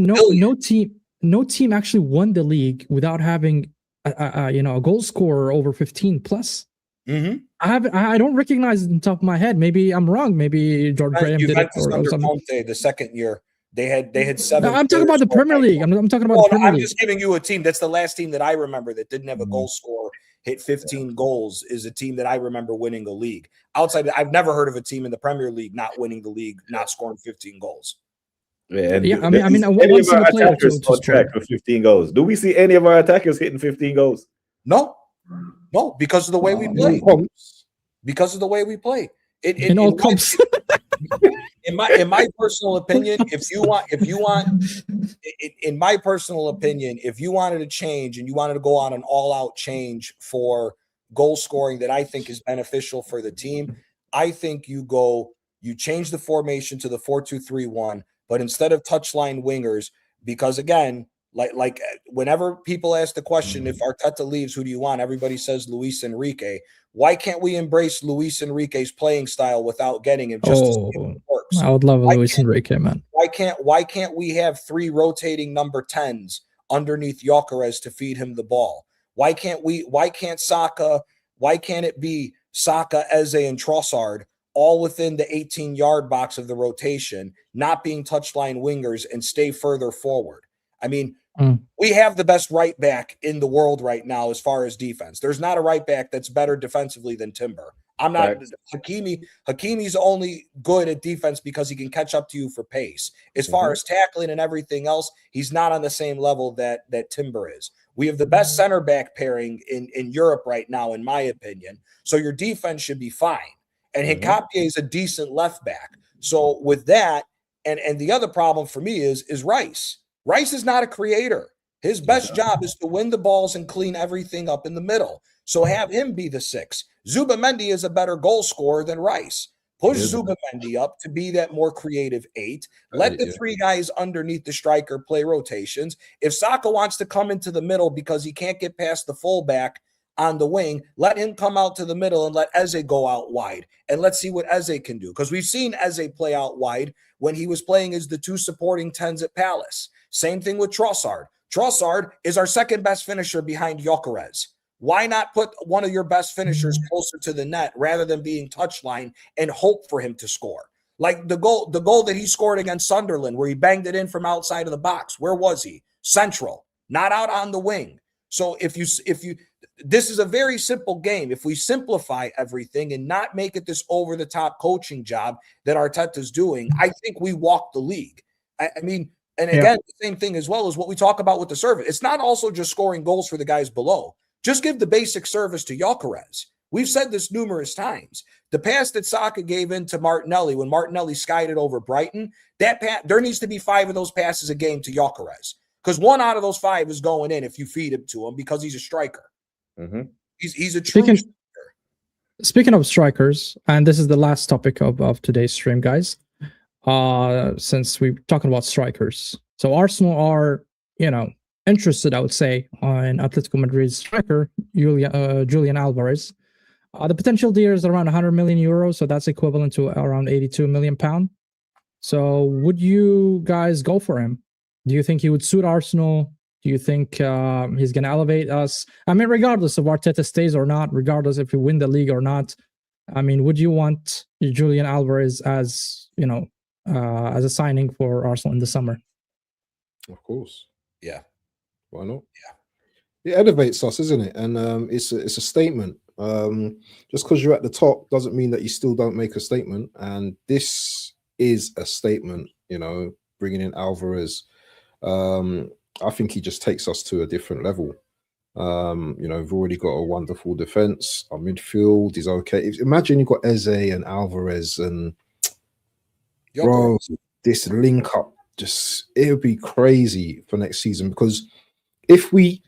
Speaker 1: team actually won the league without having a goal scorer over 15 plus.
Speaker 2: Mm-hmm.
Speaker 1: I don't recognize it on top of my head. Maybe I'm wrong. Maybe George Graham did it or something.
Speaker 2: Conte, the second year, they had 7.
Speaker 1: No, I'm talking about the Premier League. I'm talking about the Premier League.
Speaker 2: I'm just giving you a team. That's the last team that I remember that didn't have a goal scorer hit 15 goals. Is a team that I remember winning the league. Outside, I've never heard of a team in the Premier League not winning the league, not scoring 15 goals.
Speaker 3: Yeah,
Speaker 1: I mean, one single player to
Speaker 3: track for 15 goals. Do we see any of our attackers hitting 15 goals?
Speaker 2: No, because of the way we play. Because of the way we play.
Speaker 1: In all comps.
Speaker 2: In my personal opinion, if you wanted to change and you wanted to go on an all-out change for goal scoring that I think is beneficial for the team, I think you change the formation to the 4-2-3-1, but instead of touchline wingers, because again, like whenever people ask the question, if Arteta leaves, who do you want? Everybody says Luis Enrique. Why can't we embrace Luis Enrique's playing style without getting him just to see if it works?
Speaker 1: I would love Luis Enrique, man.
Speaker 2: Why can't we have 3 rotating number 10s underneath Gyökeres to feed him the ball? Why can't it be Saka, Eze, and Trossard all within the 18-yard box of the rotation, not being touchline wingers and stay further forward? I mean, we have the best right back in the world right now as far as defense. There's not a right back that's better defensively than Timber. I'm not Hakimi's only good at defense because he can catch up to you for pace. As far as tackling and everything else, he's not on the same level that Timber is. We have the best center back pairing in Europe right now, in my opinion. So your defense should be fine. And Nketiah is a decent left back. So with that, and the other problem for me is Rice. Rice is not a creator. His best job is to win the balls and clean everything up in the middle. So have him be the 6. Zubimendi is a better goal scorer than Rice. Push Zubimendi up to be that more creative 8. Let the 3 guys underneath the striker play rotations. If Saka wants to come into the middle because he can't get past the fullback on the wing, let him come out to the middle and let Eze go out wide. And let's see what Eze can do. Because we've seen Eze play out wide when he was playing as the 2 supporting 10s at Palace. Same thing with Trossard. Trossard is our second best finisher behind Gyökeres. Why not put one of your best finishers closer to the net rather than being touchline and hope for him to score? Like the goal that he scored against Sunderland, where he banged it in from outside of the box. Where was he? Central, not out on the wing. So if you this is a very simple game. If we simplify everything and not make it this over-the-top coaching job that Arteta's doing, I think we walk the league. I mean, and again, the same thing as well as what we talk about with the service. It's not also just scoring goals for the guys below. Just give the basic service to Gyökeres. We've said this numerous times. The pass that Saka gave in to Martinelli when Martinelli skied it over Brighton, there needs to be 5 of those passes a game to Gyökeres, because 1 out of those 5 is going in if you feed it to him, because he's a striker.
Speaker 3: Mm-hmm.
Speaker 2: He's a true striker.
Speaker 1: Speaking of strikers, and this is the last topic of today's stream, guys. Since we're talking about strikers, so Arsenal are, interested, I would say, on Atletico Madrid's striker Julian Alvarez. The potential deal is around 100 million euros, so that's equivalent to around 82 million pound. So, would you guys go for him? Do you think he would suit Arsenal? Do you think he's going to elevate us? I mean, regardless of Arteta stays or not, regardless if we win the league or not, I mean, would you want Julian Alvarez as a signing for Arsenal in the summer?
Speaker 4: Of course.
Speaker 2: Yeah.
Speaker 4: Why not?
Speaker 2: Yeah.
Speaker 4: It elevates us, isn't it? And it's a statement. Just because you're at the top doesn't mean that you still don't make a statement. And this is a statement, bringing in Alvarez. I think he just takes us to a different level. We've already got a wonderful defense. Our midfield is okay. Imagine you've got Eze and Alvarez and bro, this link up, it would be crazy for next season, because if we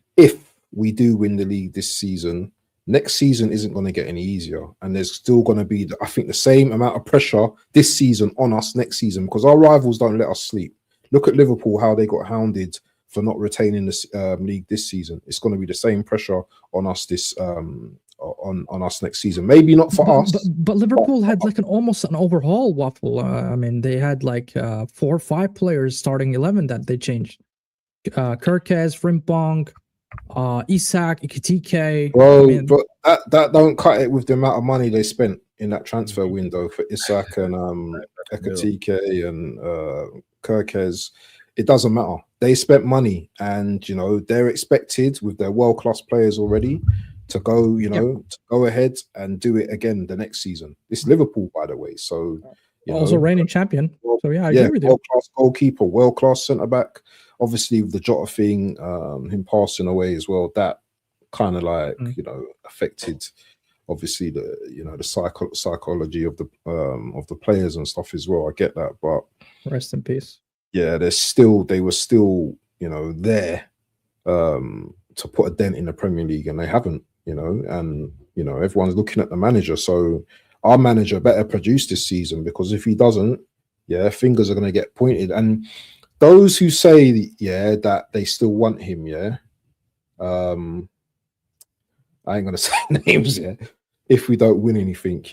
Speaker 4: do win the league this season, next season isn't going to get any easier, and there's still going to be, I think, the same amount of pressure this season on us next season, because our rivals don't let us sleep. Look at Liverpool, how they got hounded for not retaining the league this season. It's going to be the same pressure on us on us next season. Maybe not for us.
Speaker 1: But Liverpool had like almost an overhaul waffle. I mean, they had like 4 or 5 players starting 11 that they changed. Kirkes, Frimpong, Isak, Ekitike.
Speaker 4: Bro, but that don't cut it with the amount of money they spent in that transfer window for Isak and Ekitike and Kirkes. It doesn't matter. They spent money, and they're expected, with their world-class players already, to go, to go ahead and do it again the next season. It's Liverpool, by the way. So
Speaker 1: also reigning champion. So I agree with you.
Speaker 4: World-class goalkeeper, world-class centre-back. Obviously, with the Jota thing, him passing away as well, that kind of affected, obviously, the psychology of the players and stuff as well. I get that, but
Speaker 1: rest in peace.
Speaker 4: Yeah, they were still there to put a dent in the Premier League, and they haven't. And everyone's looking at the manager. So our manager better produce this season, because if he doesn't, fingers are going to get pointed. And those who say, that they still want him, I ain't going to say names, if we don't win anything,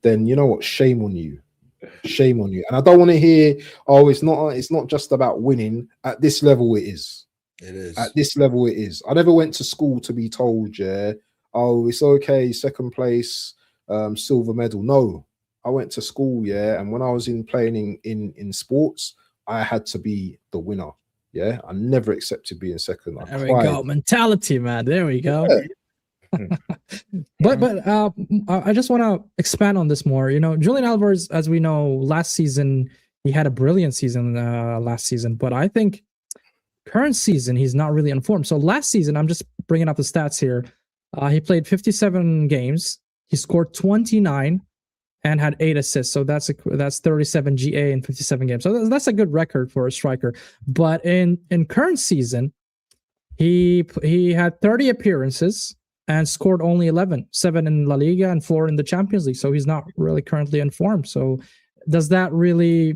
Speaker 4: then you know what? Shame on you. Shame on you. And I don't want to hear, it's not just about winning. At this level, it is.
Speaker 2: It is.
Speaker 4: At this level, it is. I never went to school to be told, it's okay, second place, silver medal. No, I went to school, and when I was playing in sports, I had to be the winner. I never accepted being second.
Speaker 1: There we go. Mentality, man. There we go. But I just want to expand on this more. Julian Alvarez, as we know, last season he had a brilliant season last season, but I think current season he's not really informed. So last season, I'm just bringing up the stats here. He played 57 games. He scored 29 and had 8 assists. So that's 37 GA in 57 games. So that's a good record for a striker. But in current season, he had 30 appearances and scored only 11, 7 in La Liga and 4 in the Champions League. So he's not really currently in form. So does that really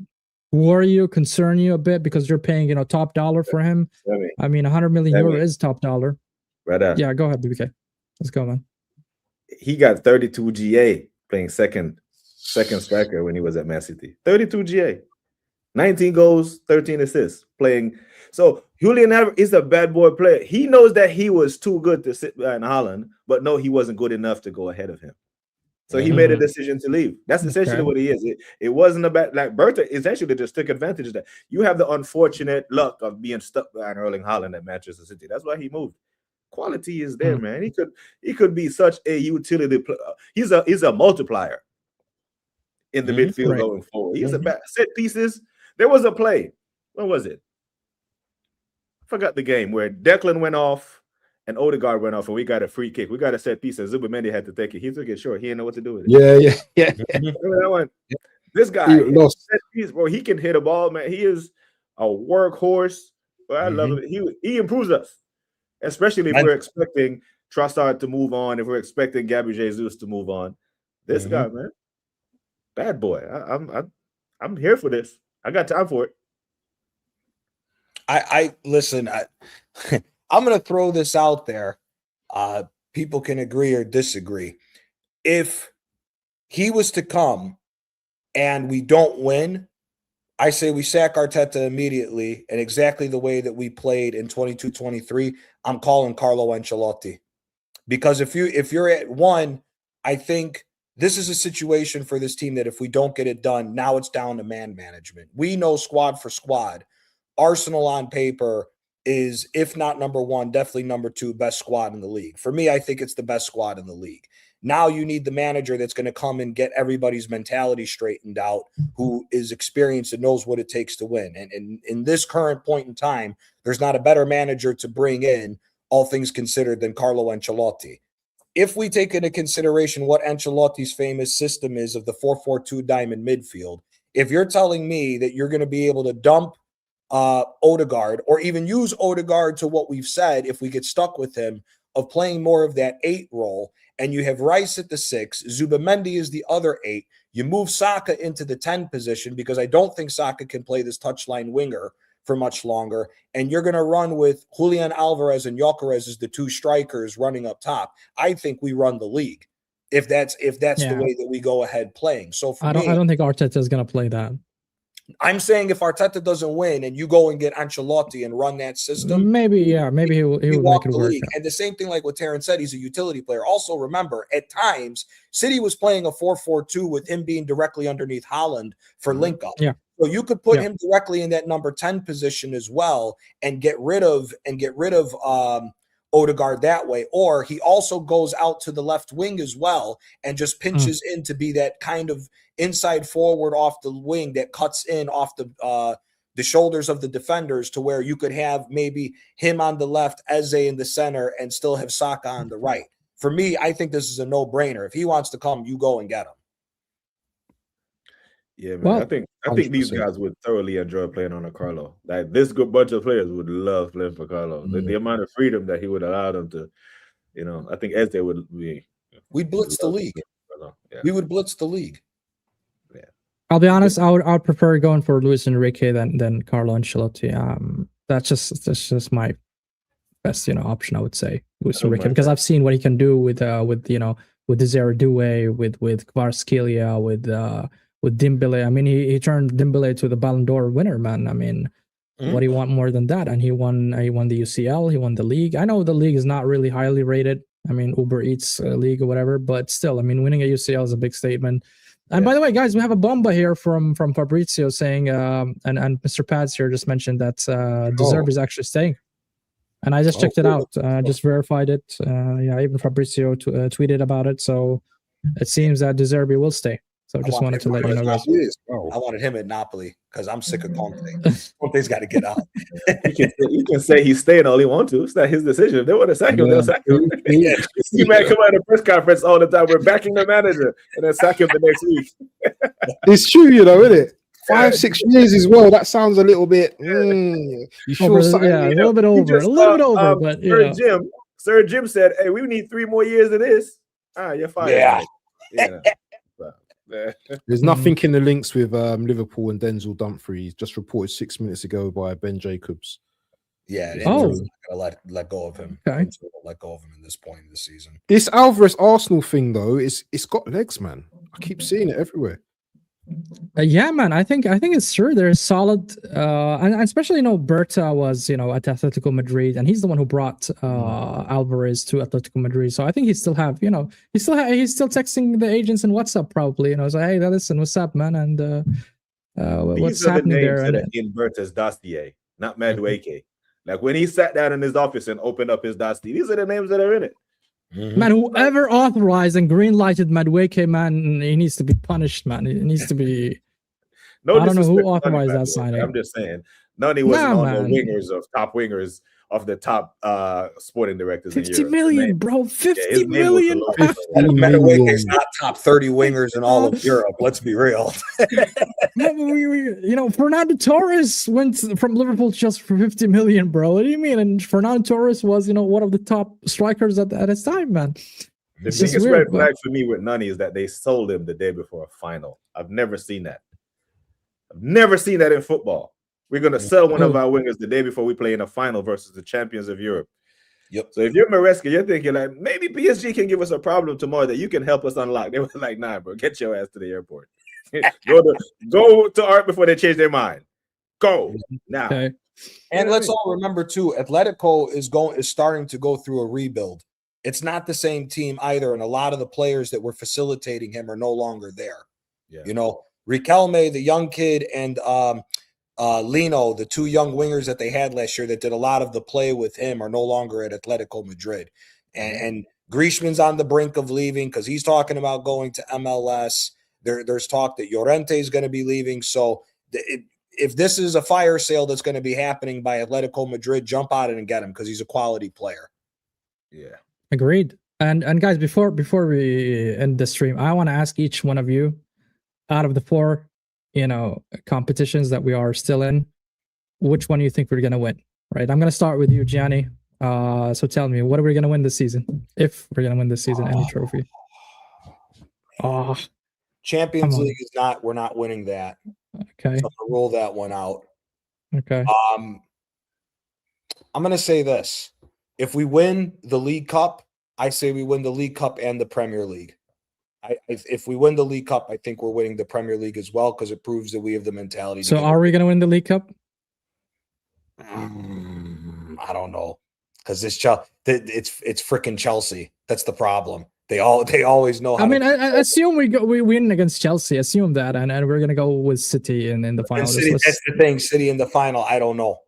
Speaker 1: worry you, concern you a bit, because you're paying, top dollar for him? I mean, 100 million euro is top dollar.
Speaker 3: Right.
Speaker 1: Yeah, go ahead, BBK. Let's go, man.
Speaker 3: He got 32 GA playing second striker when he was at Man City. 32 GA. 19 goals, 13 assists playing. So Julian Alvarez is a bad boy player. He knows that he was too good to sit behind Haaland, but no, he wasn't good enough to go ahead of him. So he made a decision to leave. That's essentially what he is. It wasn't about, like, Bertha essentially just took advantage of that. You have the unfortunate luck of being stuck behind Erling Haaland at Manchester City. That's why he moved. quality is there, man. He could be such a utility player. He's a multiplier in the midfield going forward. He's a set pieces. There was a play. When was it? I forgot the game where Declan went off and Ødegaard went off, and we got a free kick. We got a set piece, and Zubimendi had to take it. He took it short. He didn't know what to do with it.
Speaker 4: Yeah.
Speaker 3: Remember that one? This guy, set piece, bro, he can hit a ball, man. He is a workhorse. Well, I love it. He improves us, especially if we're expecting Trossard to move on, if we're expecting Gabby Jesus to move on. This guy, man, bad boy. I'm here for this. I got time for it.
Speaker 2: I listen. I'm going to throw this out there. People can agree or disagree. If he was to come and we don't win, I say we sack Arteta immediately, and exactly the way that we played in 22-23, I'm calling Carlo Ancelotti. Because if you're at 1, I think this is a situation for this team that if we don't get it done, now it's down to man management. We know squad for squad, Arsenal on paper is, if not number 1, definitely number 2 best squad in the league. For me, I think it's the best squad in the league. Now you need the manager that's going to come and get everybody's mentality straightened out, who is experienced and knows what it takes to win. And in this current point in time, there's not a better manager to bring in, all things considered, than Carlo Ancelotti. If we take into consideration what Ancelotti's famous system is of the 4-4-2 diamond midfield, if you're telling me that you're going to be able to dump Ødegaard, or even use Ødegaard to what we've said, if we get stuck with him, of playing more of that 8 role, and you have Rice at the 6, Zubimendi is the other 8, you move Saka into the 10 position, because I don't think Saka can play this touchline winger for much longer, and you're going to run with Julian Alvarez and Gyökeres as the 2 strikers running up top. I think we run the league if that's the way that we go ahead playing. So for me,
Speaker 1: I don't think Arteta is going to play that.
Speaker 2: I'm saying if Arteta doesn't win and you go and get Ancelotti and run that system,
Speaker 1: maybe he will make it work.
Speaker 2: And the same thing, like what Taryn said, he's a utility player. Also, remember, at times, City was playing a 4-4-2 with him being directly underneath Haaland for link up.
Speaker 1: Yeah.
Speaker 2: So you could put him directly in that number 10 position as well, and get rid of Ødegaard that way. Or he also goes out to the left wing as well and just pinches in to be that kind of inside forward off the wing that cuts in off the shoulders of the defenders, to where you could have maybe him on the left, Eze in the center, and still have Saka on the right. For me, I think this is a no-brainer. If he wants to come, you go and get him.
Speaker 3: Yeah, man. Well, I think these guys would thoroughly enjoy playing on a Carlo. Like, this good bunch of players would love playing for Carlo. The amount of freedom that he would allow them to, I think Eze would be.
Speaker 2: We'd blitz the league. Yeah. We would blitz the league.
Speaker 1: Yeah. I'll be honest. I would prefer going for Luis Enrique than Carlo Ancelotti. That's just my best option. I would say Luis Enrique, because I've seen what he can do with Desire Doué, with Kvaratskhelia, with Dembele. I mean, he turned Dembele to the Ballon d'Or winner, man. I mean, what do you want more than that? And he won the UCL, he won the league. I know the league is not really highly rated. I mean, Uber Eats league or whatever, but still, I mean, winning a UCL is a big statement. And by the way, guys, we have a bomba here from Fabrizio saying, and Mr. Pads here just mentioned that Deserve is actually staying. And I just checked it out, just verified it. Even Fabrizio tweeted about it. So it seems that Deserve will stay. So just wanted to let you know, guys.
Speaker 2: I wanted him at Napoli because I'm sick of Conte. Conte's got to get out.
Speaker 3: You can say he's staying all he wants to. It's not his decision. If they want to sack him, they'll sack him. You see, man, come out of press conference all the time. We're backing the manager, and then sack him the next week.
Speaker 4: It's true, isn't it? 5-6 years as well. That sounds a little bit. You sure?
Speaker 1: A little bit over. But
Speaker 3: Sir Jim said, "Hey, we need 3 more years of this." You're fired. Yeah.
Speaker 4: There's nothing in the links with Liverpool and Denzel Dumfries. Just reported 6 minutes ago by Ben Jacobs.
Speaker 2: Yeah, not gonna let go of him.
Speaker 1: Okay,
Speaker 2: let go of him in this point in the season.
Speaker 4: This Alvarez Arsenal thing, though, it's got legs, man. I keep seeing it everywhere.
Speaker 1: Yeah, man. I think it's true. There's solid, and especially Berta was at Atletico Madrid, and he's the one who brought Alvarez to Atletico Madrid. So I think he still have he's still texting the agents in WhatsApp probably. It's like, hey, listen, what's up, man? And what's happening there?
Speaker 3: In Berta's dossier, not Madueke. Like when he sat down in his office and opened up his dossier, these are the names that are in it.
Speaker 1: Man, whoever authorized and green lighted Madueke, man, he needs to be punished, man. He needs to be.
Speaker 3: No,
Speaker 1: I don't know who
Speaker 3: disrespect to
Speaker 1: authorized
Speaker 3: Nani,
Speaker 1: that signing.
Speaker 3: I'm just saying, Nani wasn't
Speaker 1: Nah,
Speaker 3: on
Speaker 1: man.
Speaker 3: the wingers of top wingers of the top sporting directors.
Speaker 1: 50
Speaker 3: in Europe.
Speaker 1: million, bro. 50 million.
Speaker 2: Madueke not top 30 wingers in all of Europe. Let's be real.
Speaker 1: You know, Fernando Torres went from Liverpool just for 50 million, bro. What do you mean? And Fernando Torres was, you know, one of the top strikers at his time, man.
Speaker 3: The
Speaker 1: It's just
Speaker 3: biggest
Speaker 1: weird,
Speaker 3: red flag for me with Nani is that they sold him the day before a final. I've never seen that. I've never seen that in football. We're going to sell one of our wingers the day before we play in a final versus the champions of Europe.
Speaker 2: Yep.
Speaker 3: So if you're Maresca, you're thinking like, maybe PSG can give us a problem tomorrow that you can help us unlock. They were like, nah, bro, get your ass to the airport. go to Art before they change their mind. Go now.
Speaker 1: Okay.
Speaker 2: And let's all remember too, Atletico is starting to go through a rebuild. It's not the same team either, and a lot of the players that were facilitating him are no longer there.
Speaker 3: Yeah.
Speaker 2: You know, Riquelme, the young kid, and Lino, the two young wingers that they had last year that did a lot of the play with him, are no longer at Atletico Madrid. And Griezmann's on the brink of leaving because he's talking about going to MLS. There's talk that Llorente is going to be leaving. So if this is a fire sale that's going to be happening by Atletico Madrid, jump on it and get him because he's a quality player.
Speaker 3: Yeah.
Speaker 1: Agreed. And guys, before we end the stream, I want to ask each one of you, out of the 4, you know, competitions that we are still in, which one do you think we're gonna win? Right. I'm gonna start with you, Gianni. So tell me, what are we gonna win this season? If we're gonna win this season, any trophy.
Speaker 2: Champions League is not. We're not winning that.
Speaker 1: Okay.
Speaker 2: So I'm gonna roll that one out.
Speaker 1: Okay.
Speaker 2: I'm gonna say this. If we win the League Cup, I say we win the League Cup and the Premier League. If we win the League Cup, I think we're winning the Premier League as well because it proves that we have the mentality.
Speaker 1: So are we going to win the League Cup?
Speaker 2: I don't know because it's freaking Chelsea. That's the problem. They always know.
Speaker 1: I assume we win against Chelsea. Assume that, and we're going to go with City in the final.
Speaker 2: City, that's the thing. City in the final. I don't know.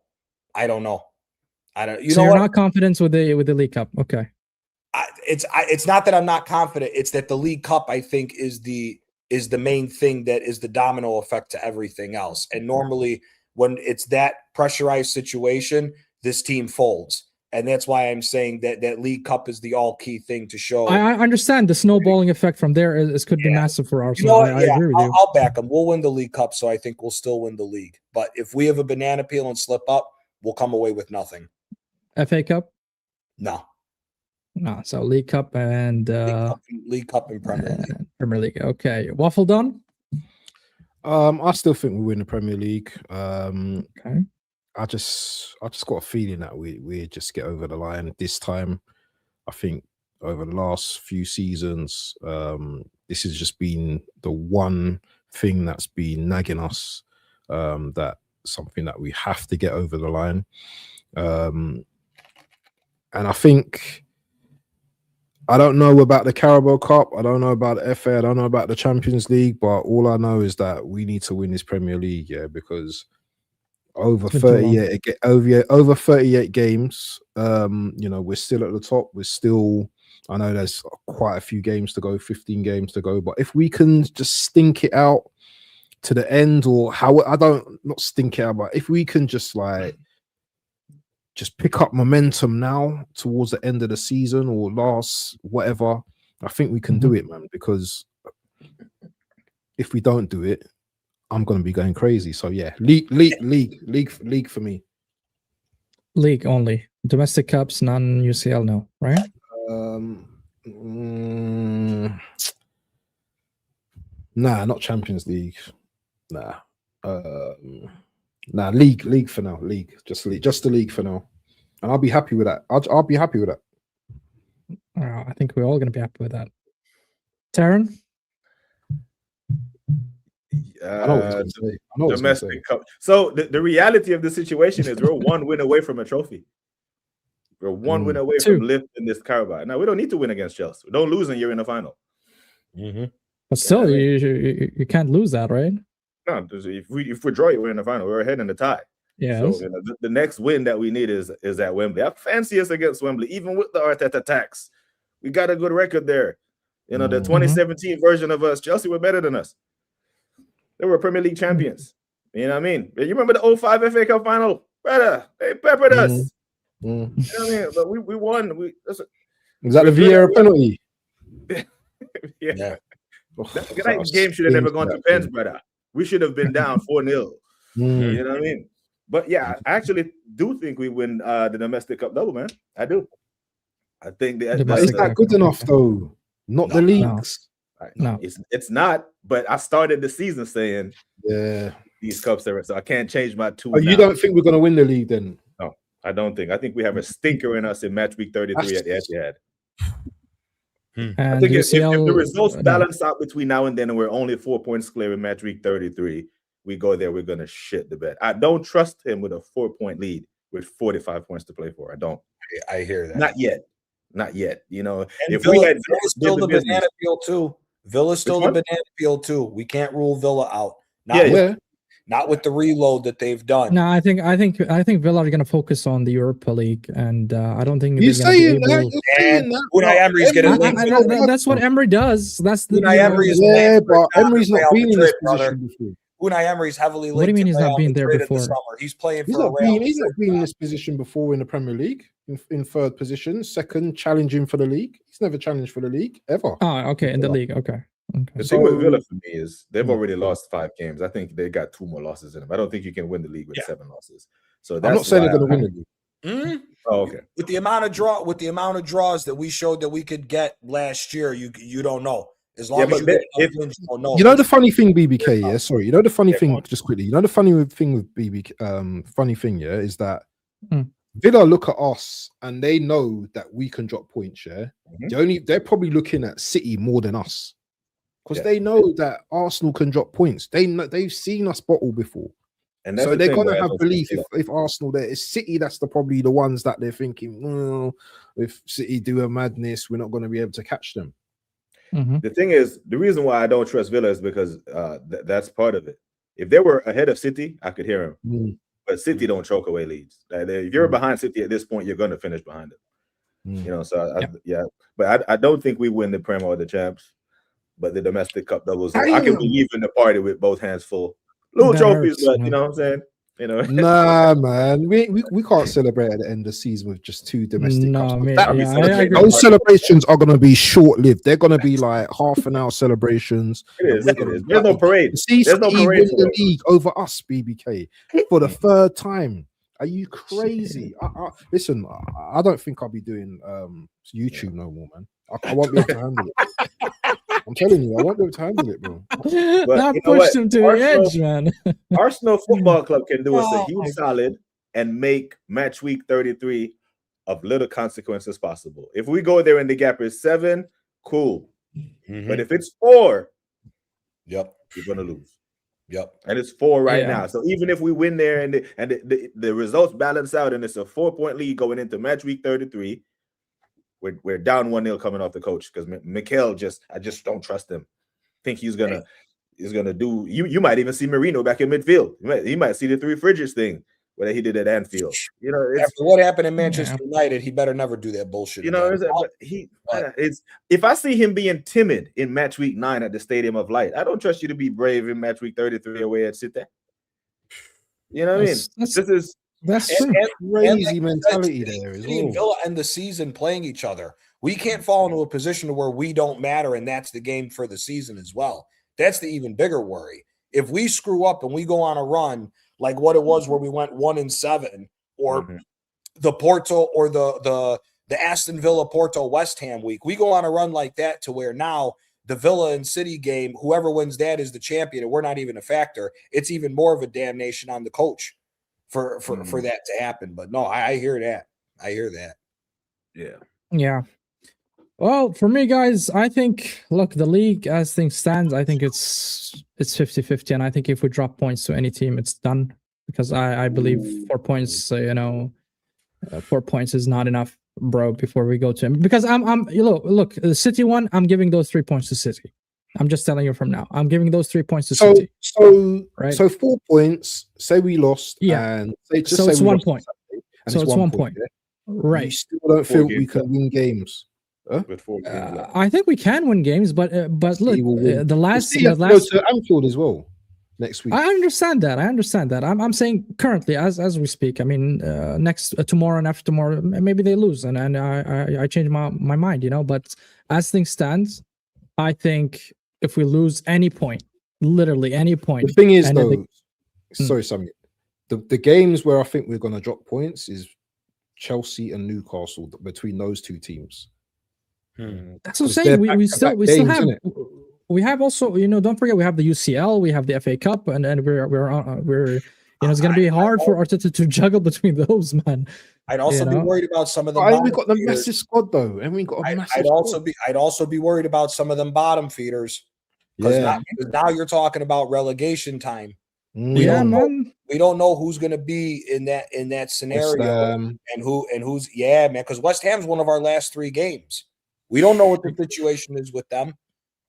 Speaker 1: So you're not confident with the League Cup, okay?
Speaker 2: It's not that I'm not confident. It's that the League Cup, I think, is the main thing that is the domino effect to everything else. And normally, when it's that pressurized situation, this team folds, and that's why I'm saying that League Cup is the all key thing to show.
Speaker 1: I understand the snowballing effect from there could be massive for Arsenal. I agree with you.
Speaker 2: I'll back them. We'll win the League Cup, so I think we'll still win the league. But if we have a banana peel and slip up, we'll come away with nothing.
Speaker 1: FA Cup?
Speaker 2: No.
Speaker 1: So League Cup and
Speaker 2: League Cup and Premier League.
Speaker 1: Premier League. Okay. Waffle done?
Speaker 4: I still think we win the Premier League.
Speaker 1: Okay.
Speaker 4: I just got a feeling that we just get over the line this time. I think over the last few seasons, this has just been the one thing that's been nagging us. That something that we have to get over the line. And I think I don't know about the Carabao Cup. I don't know about the FA. I don't know about the Champions League. But all I know is that we need to win this Premier League, because over 38 games, we're still at the top. We're still. I know there's quite a few games to go, 15 games to go. But if we can just stink it out to the end, or not stink it out, but if we can just pick up momentum now towards the end of the season or last whatever, I think we can do it, man. Because if we don't do it, I'm going to be going crazy. So yeah, league for me.
Speaker 1: League only. Domestic cups, non-UCL, no, right?
Speaker 4: Nah, not Champions League. Nah. League for now. Just the league for now, and I'll be happy with that. I'll be happy with that.
Speaker 1: I think we're all going to be happy with that. Taryn,
Speaker 3: domestic cup. So the reality of the situation is we're one win away from a trophy. We're one win away from lifting this Carabao. Now we don't need to win against Chelsea. Don't lose and you're in the final.
Speaker 1: But still, you can't lose that, right?
Speaker 3: No, if we draw, we're in the final. We're ahead in the tie.
Speaker 1: Yes.
Speaker 3: So the next win that we need is at Wembley. I fancy us against Wembley, even with the Arteta tax. We got a good record there. The 2017 version of us, Chelsea were better than us. They were Premier League champions. You know what I mean? You remember the 05 FA Cup final? Brother, they peppered us. You know what I mean? But we won.
Speaker 4: Was that the Vieira penalty?
Speaker 3: Yeah. That game should have never gone to pens, brother. We should have been down 4-0. You know what I mean? But yeah, I actually do think we win the domestic cup double, man. I do. I think
Speaker 4: it's not good enough though. Not the leagues.
Speaker 3: No, it's not. But I started the season saying, these cups are so I can't change my two.
Speaker 4: Oh, you don't think we're gonna win the league then?
Speaker 3: No, I don't think. I think we have a stinker in us in match week 33 at the Etihad. I think if the results balance out between now and then, and we're only 4 points clear in match week 33, we go there, we're gonna shit the bed. I don't trust him with a 4-point lead with 45 points to play for. I don't.
Speaker 2: I hear that.
Speaker 3: Not yet. And
Speaker 2: if Villa's still the banana peel too. Villa's still the banana peel too. We can't rule Villa out. Not with the reload that they've done.
Speaker 1: No, I think Villa are going to focus on the Europa League, and I don't think
Speaker 4: you're saying that.
Speaker 2: Unai Emery's getting linked.
Speaker 1: That's what Emery does. That's the
Speaker 2: Unai Emery is
Speaker 4: but Emery's not been in this position before.
Speaker 2: Unai Emery's heavily linked.
Speaker 1: What do you mean he's not been there before?
Speaker 2: He's playing for
Speaker 4: he's not been in this position before in the Premier League, in third position, second, challenging for the league. He's never challenged for the league ever.
Speaker 1: Oh, okay, in the league, okay.
Speaker 3: The thing with Villa for me is they've already lost 5 games. I think they got 2 more losses in them. I don't think you can win the league with 7 losses. So that's
Speaker 4: I'm not saying they're going to win the
Speaker 2: league.
Speaker 3: Oh, okay.
Speaker 2: With the amount of draws that we showed that we could get last year, you don't know. As long as you don't know.
Speaker 4: You know the funny thing, BBK. Yeah, sorry. You know the funny thing. Just quickly. You know the funny thing with BBK. Funny thing, yeah, is that Villa look at us and they know that we can drop points. Yeah, they're probably looking at City more than us. Because they know that Arsenal can drop points. They've seen us bottle before. And so they're going to have belief if Arsenal there. It's City that's probably the ones that they're thinking, well, if City do a madness, we're not going to be able to catch them.
Speaker 3: The thing is, the reason why I don't trust Villa is because that's part of it. If they were ahead of City, I could hear them. But City don't choke away leads. If you're behind City at this point, you're going to finish behind them. But I don't think we win the Prem or the Champs. But the domestic cup doubles, I can believe in the party with both hands full. Little trophies, but you know what I'm saying?
Speaker 4: Nah, man, we can't celebrate at the end of the season with just 2 domestic cups. Those celebrations are going to be short-lived. They're going to be like half-an-hour celebrations.
Speaker 3: It is. There's no parade.
Speaker 4: There's no parade. Win the league over us, BBK, for the 3rd time. Are you crazy? Listen, I don't think I'll be doing YouTube no more, man. I won't be able to handle it. I'm telling you, I won't be able to handle it, bro.
Speaker 1: That pushed him to the edge, man.
Speaker 3: Arsenal Football Club can do us a huge solid and make match week 33 of little consequence as possible. If we go there and the gap is 7, cool. But if it's 4, you're gonna lose. And it's 4 right now. So even if we win there and the results balance out and it's a 4-point lead going into match week 33. We're down 1-0 coming off the coach because Mikel I just don't trust him. Think he's gonna do. You might even see Marino back in midfield. You might see the 3 fridges thing where he did at Anfield.
Speaker 2: After what happened in Manchester United, he better never do that bullshit.
Speaker 3: If I see him being timid in match week 9 at the Stadium of Light, I don't trust you to be brave in match week 33 away at City. You know what I mean?
Speaker 1: That's
Speaker 4: crazy mentality there as well.
Speaker 2: Villa end the season playing each other. We can't fall into a position where we don't matter, and that's the game for the season as well. That's the even bigger worry. If we screw up and we go on a run like what it was where we went 1-7, or the Porto or the Aston Villa Porto West Ham week, we go on a run like that to where now the Villa and City game, whoever wins that is the champion, and we're not even a factor. It's even more of a damnation on the coach for that to happen. But no, I hear that.
Speaker 1: Yeah. Well, for me, guys, I think, look, the league as things stands, I think it's 50-50, and I think if we drop points to any team, it's done, because I believe 4 points, 4 points is not enough, bro, before we go to him. Because I'm look, the City one, I'm giving those 3 points to City. I'm just telling you from now. I'm giving those 3 points to
Speaker 4: So
Speaker 1: City. Right.
Speaker 4: so 4 points. Say we lost,
Speaker 1: Yeah.
Speaker 4: and
Speaker 1: So it's 1 point.
Speaker 4: And
Speaker 1: So it's 1 point.
Speaker 4: yeah? You
Speaker 1: Right.
Speaker 4: still don't
Speaker 3: 4
Speaker 4: feel we
Speaker 3: games
Speaker 4: can
Speaker 3: left.
Speaker 4: win games.
Speaker 3: With 4 games left.
Speaker 1: I think we can win games, but look,
Speaker 4: City will win.
Speaker 1: the last
Speaker 4: City have to go to Anfield as well next week.
Speaker 1: I understand that. I'm saying currently, as we speak. I mean, tomorrow and after tomorrow, maybe they lose, and I change my mind, you know. But as things stand, I think if we lose any point, literally any point,
Speaker 4: The thing is,
Speaker 1: and then
Speaker 4: though, sorry, Sammy, the games where I think we're going to drop points is Chelsea and Newcastle. Between those two teams,
Speaker 1: that's what I'm
Speaker 4: Because
Speaker 1: saying.
Speaker 4: they're
Speaker 1: We still
Speaker 4: back-to-back
Speaker 1: have.
Speaker 4: games, innit?
Speaker 1: We have also, you know, don't forget we have the UCL, we have the FA Cup, and we're you know, it's gonna be hard for Arteta to juggle between those, man.
Speaker 2: I'd also
Speaker 1: You
Speaker 2: be
Speaker 1: know?
Speaker 2: worried about some of the.
Speaker 4: and we got the
Speaker 2: bottom feeders.
Speaker 4: massive squad though, and we got a massive.
Speaker 2: I'd also be worried about some of them bottom feeders because now you're talking about relegation time. We
Speaker 1: Yeah,
Speaker 2: don't know,
Speaker 1: man.
Speaker 2: we don't know who's going to be in that scenario and who's man, because West Ham's one of our last 3 games. We don't know what the situation is with them.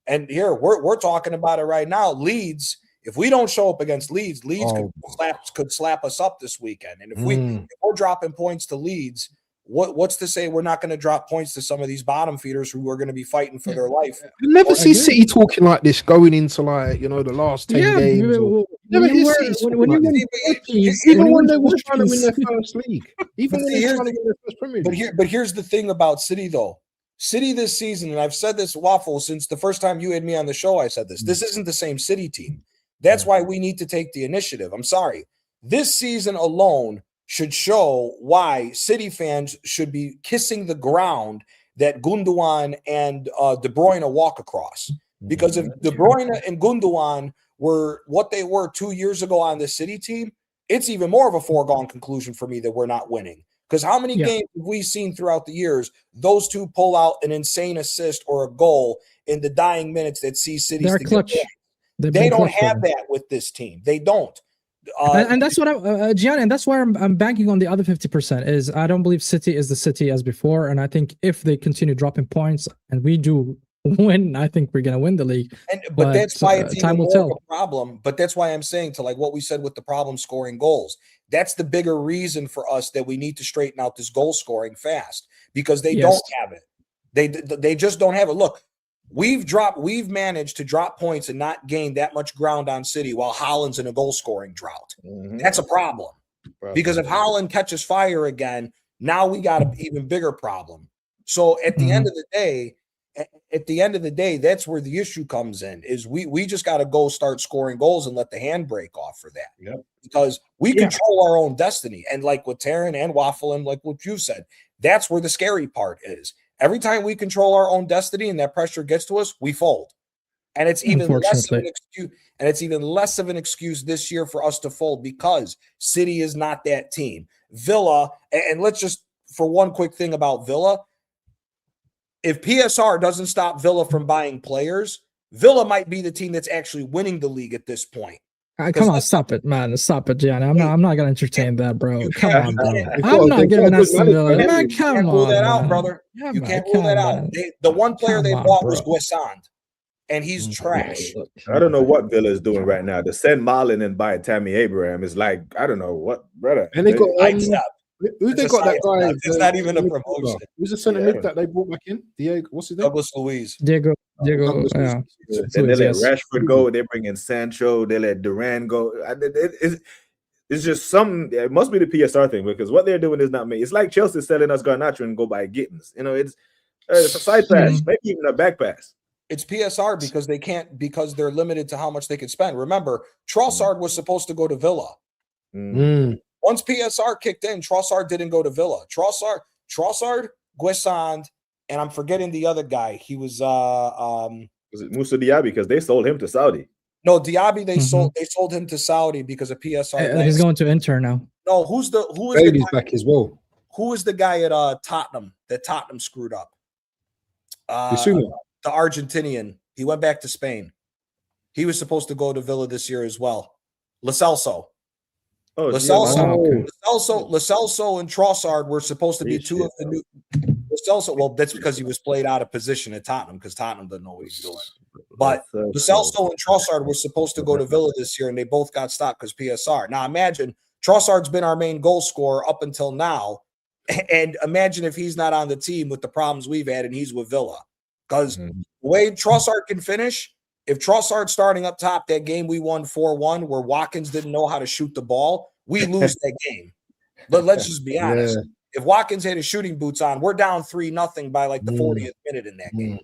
Speaker 2: And here we're talking about it right now. Leeds, if we don't show up against Leeds, could slap us up this weekend. And if we're dropping points to Leeds, what's to say we're not going to drop points to some of these bottom feeders who are going to be fighting for their life?
Speaker 4: You never see City talking like this going into like, you know, the last 10 games. Never hear City
Speaker 1: when you
Speaker 4: even when they were trying to win their first league, even when they were trying to win their first Premier League.
Speaker 2: But here's the thing about City though. City this season, and I've said this, Waffle, since the first time you had me on the show, I said this. This isn't the same City team. That's why we need to take the initiative. I'm sorry. This season alone should show why City fans should be kissing the ground that Gundogan and De Bruyne walk across. Because if De Bruyne and Gundogan were what they were 2 years ago on the City team, it's even more of a foregone conclusion for me that we're not winning. Because how many games have we seen throughout the years, those two pull out an insane assist or a goal in the dying minutes that see City's
Speaker 1: They're clutch.
Speaker 2: They don't have that with this team. They don't.
Speaker 1: And that's what Julián, and that's why I'm banking on the other 50%. Is I don't believe City is the City as before, and I think if they continue dropping points and we do win, I think we're gonna win the league.
Speaker 2: But that's why it's even more of a problem. But that's why I'm saying, to like what we said with the problem scoring goals. That's the bigger reason for us that we need to straighten out this goal scoring fast, because they don't have it. They just don't have it. Look, we've managed to drop points and not gain that much ground on City while Haaland's in a goal scoring drought. That's a problem. Because if Haaland catches fire again, now we got an even bigger problem. So at the end of the day, that's where the issue comes in, is we just got to go start scoring goals and let the handbrake off for that. Because we control our own destiny. And like with Taryn and Waffle and like what you said, that's where the scary part is. Every time we control our own destiny and that pressure gets to us, we fold. And it's even less of an excuse. And it's even less of an excuse this year for us to fold, because City is not that team. Villa, and let's just, for one quick thing about Villa, if PSR doesn't stop Villa from buying players, Villa might be the team that's actually winning the league at this point.
Speaker 1: Come on, stop it, man. Stop it, Julián. I'm not gonna entertain that, bro. Come on, bro. I'm not giving that to Villa. Man, come on,
Speaker 2: rule that out, brother. You can't rule that out. The one player they bought was Guessand, and he's trash.
Speaker 3: I don't know what Villa is doing right now. To send Marlon and buy Tammy Abraham is like, I don't know what, brother.
Speaker 4: And they got who's they got that guy?
Speaker 2: It's not even a promotion.
Speaker 4: Who's the centre mid that they brought back in? Diego, what's his name?
Speaker 2: Douglas Luiz.
Speaker 1: Diego.
Speaker 3: Then they let Rashford go. They bring in Sancho. They let Duran go. It's just something. It must be the PSR thing, because what they're doing is not me. It's like Chelsea selling us Garnacho and go buy Gittins. You know, it's a side pass, maybe even a back pass.
Speaker 2: It's PSR because they're limited to how much they can spend. Remember, Trossard was supposed to go to Villa. Once PSR kicked in, Trossard didn't go to Villa. Trossard, Guessand, and I'm forgetting the other guy. He was
Speaker 3: it Moussa Diaby, because they sold him to Saudi?
Speaker 2: No, Diaby they sold him to Saudi because of PSR.
Speaker 1: He's going to Inter now.
Speaker 2: No, who is
Speaker 4: Bailey's back as well.
Speaker 2: Who is the guy at Tottenham that Tottenham screwed up?
Speaker 3: The
Speaker 2: Argentinian. He went back to Spain. He was supposed to go to Villa this year as well. Lo Celso.
Speaker 3: Oh,
Speaker 2: Lo Celso and Trossard were supposed to be two of the new. Were Lo Celso, well, that's because he was played out of position at Tottenham because Tottenham doesn't know what he's doing. But Lo Celso and Trossard were supposed to go to Villa this year, and they both got stopped because PSR. Now, imagine Trossard's been our main goal scorer up until now, and imagine if he's not on the team with the problems we've had, and he's with Villa. Because the way Trossard can finish, if Trossard's starting up top, that game we won 4-1, where Watkins didn't know how to shoot the ball, we lose that game. But let's just be honest.
Speaker 4: Yeah.
Speaker 2: If Watkins had his shooting boots on, we're down 3-0 by like the 40th minute in that game.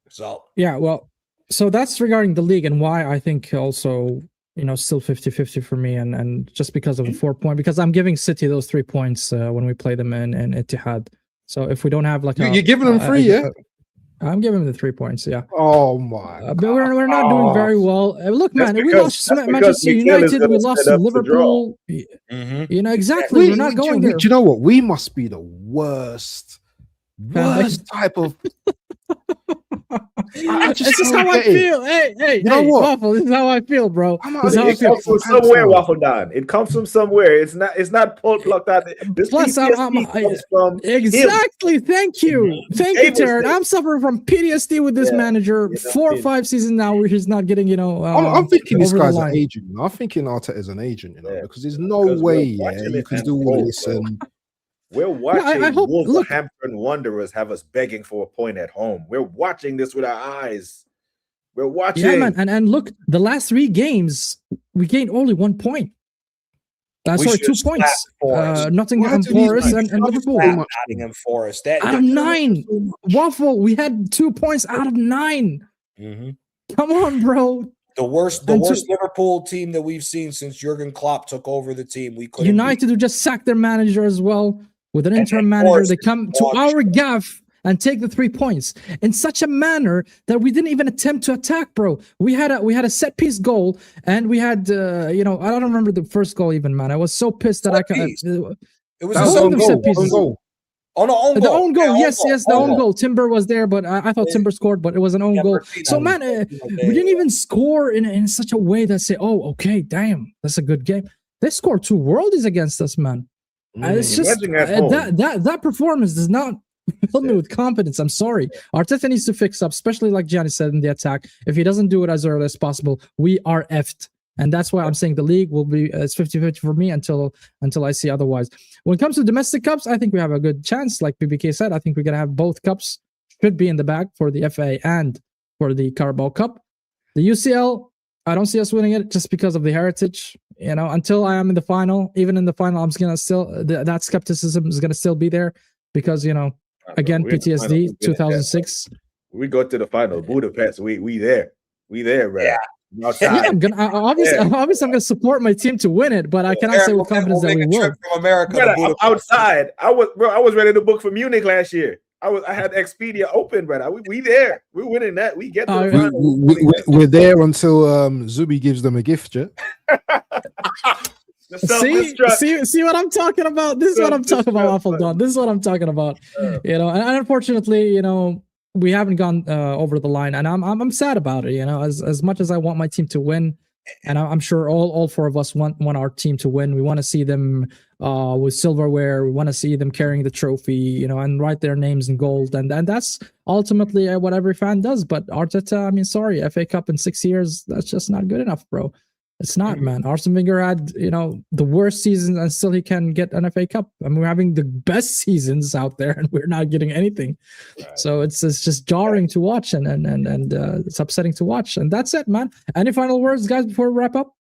Speaker 2: So
Speaker 1: yeah, well, so that's regarding the league and why I think also, still 50-50 for me, and just because of the 4 point, because I'm giving City those 3 points when we play them in Etihad. So if we don't have like
Speaker 4: you're giving them free, yeah?
Speaker 1: I'm giving them the 3 points, yeah.
Speaker 4: Oh my!
Speaker 1: But we're not doing very well. Look, man, we lost Manchester United, we lost to Liverpool. Exactly. We're not going there.
Speaker 4: Do you know what? We must be the worst type of.
Speaker 1: It's just how I feel. Hey,
Speaker 4: you know what?
Speaker 1: Waffle, this is how I feel, bro.
Speaker 3: It comes from somewhere, Waffle Don. It comes from somewhere. It's not plucked out. This
Speaker 1: Plus,
Speaker 3: comes from
Speaker 1: exactly.
Speaker 3: him.
Speaker 1: Thank you, Taryn. I'm suffering from PTSD with this manager. 4 or 5 seasons now where he's not getting,
Speaker 4: I'm thinking this guy's an agent. I'm thinking Arteta is an agent, because there's no way, you can do all this and.
Speaker 3: We're watching Wolverhampton Wanderers have us begging for a point at home. We're watching this with our eyes. We're watching.
Speaker 1: Yeah, man. And look, the last 3 games, we gained only 1 point. Sorry, 2 points. Nottingham Forest and Liverpool.
Speaker 2: Nottingham Forest.
Speaker 1: Out of 9. Waffle, we had 2 points out of 9. Come on, bro.
Speaker 2: The worst Liverpool team that we've seen since Jurgen Klopp took over the team.
Speaker 1: United who just sacked their manager as well. With an interim manager, they come to our gaff and take the 3 points in such a manner that we didn't even attempt to attack, bro. We had a set piece goal, and we had I don't remember the first goal even, man. I was so pissed that
Speaker 2: it was a own goal. Oh no, own goal.
Speaker 1: The own goal,
Speaker 2: yeah,
Speaker 1: yes, the own goal. Timber was there, but I thought Timber scored, but it was an own goal. So, man, we didn't even score in such a way that say, oh, okay, damn, that's a good game. They scored 2 worldies against us, man. It's just that performance does not fill me with confidence. I'm sorry. Arteta needs to fix up, especially like Gianni said in the attack. If he doesn't do it as early as possible, we are effed. And that's why I'm saying the league will be it's 50-50 for me until I see otherwise. When it comes to domestic cups, I think we have a good chance. Like BBK said, I think we're gonna have both cups should be in the bag for the FA and for the Carabao Cup. The UCL, I don't see us winning it just because of the heritage. Until I am in the final, even in the final, I'm just gonna still that skepticism is gonna still be there because again PTSD 2006.
Speaker 3: We go to the final, Budapest. We there, bro.
Speaker 2: Yeah.
Speaker 1: I'm gonna obviously I'm gonna support my team to win it, but I cannot say with confidence that we will.
Speaker 2: From America,
Speaker 3: I'm outside. I was ready to book for Munich last year. I had Expedia open, brother. We there. We're winning that. We get the
Speaker 4: we're there until Zubi gives them a gift, yeah?
Speaker 1: See what I'm talking about? This is what I'm talking about, Waffle Don. This is what I'm talking about. And unfortunately, we haven't gone over the line, and I'm sad about it. As much as I want my team to win, and I'm sure all 4 of us want our team to win. We want to see them with silverware. We want to see them carrying the trophy, and write their names in gold. And that's ultimately what every fan does. But Arteta, sorry, FA Cup in 6 years, that's just not good enough, bro. It's not, man. Arsene Wenger had, the worst season, and still he can get an FA Cup. We're having the best seasons out there, and we're not getting anything. Right. So it's just jarring to watch, and it's upsetting to watch. And that's it, man. Any final words, guys, before we wrap up?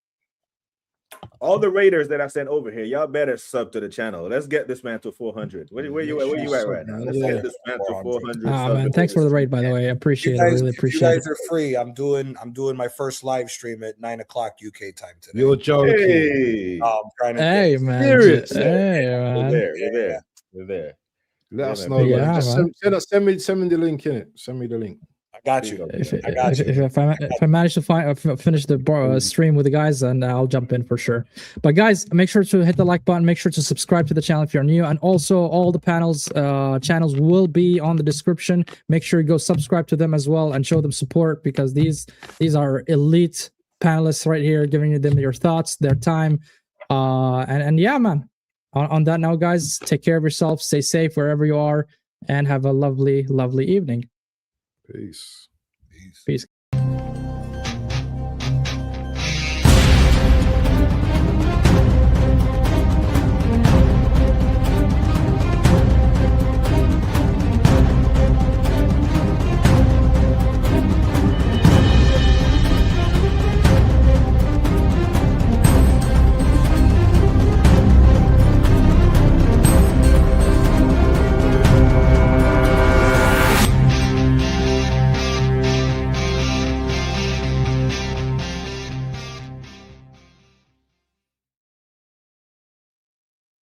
Speaker 3: All the Raiders that I sent over here, y'all better sub to the channel. Let's get this man to 400. Where you at right now? Let's get this man to 400.
Speaker 1: Man, thanks for the raid, by the way. I appreciate it. I really appreciate it.
Speaker 2: You guys are free. I'm doing my first live stream at 9:00 UK time today.
Speaker 4: You're joking.
Speaker 3: Hey,
Speaker 2: I'm trying to
Speaker 1: man.
Speaker 4: Serious.
Speaker 1: Hey, man.
Speaker 3: We're there.
Speaker 4: Let us know.
Speaker 1: Yeah,
Speaker 4: send me the link in it. Send me the link.
Speaker 2: Got you.
Speaker 1: If I manage to finish the stream with the guys, then I'll jump in for sure. But guys, make sure to hit the like button. Make sure to subscribe to the channel if you're new, and also all the channels will be on the description. Make sure you go subscribe to them as well and show them support, because these are elite panelists right here, giving them your thoughts, their time, and yeah, man. on that note, guys, take care of yourself, stay safe wherever you are, and have a lovely, lovely evening.
Speaker 4: Peace.
Speaker 2: Peace.
Speaker 1: Peace.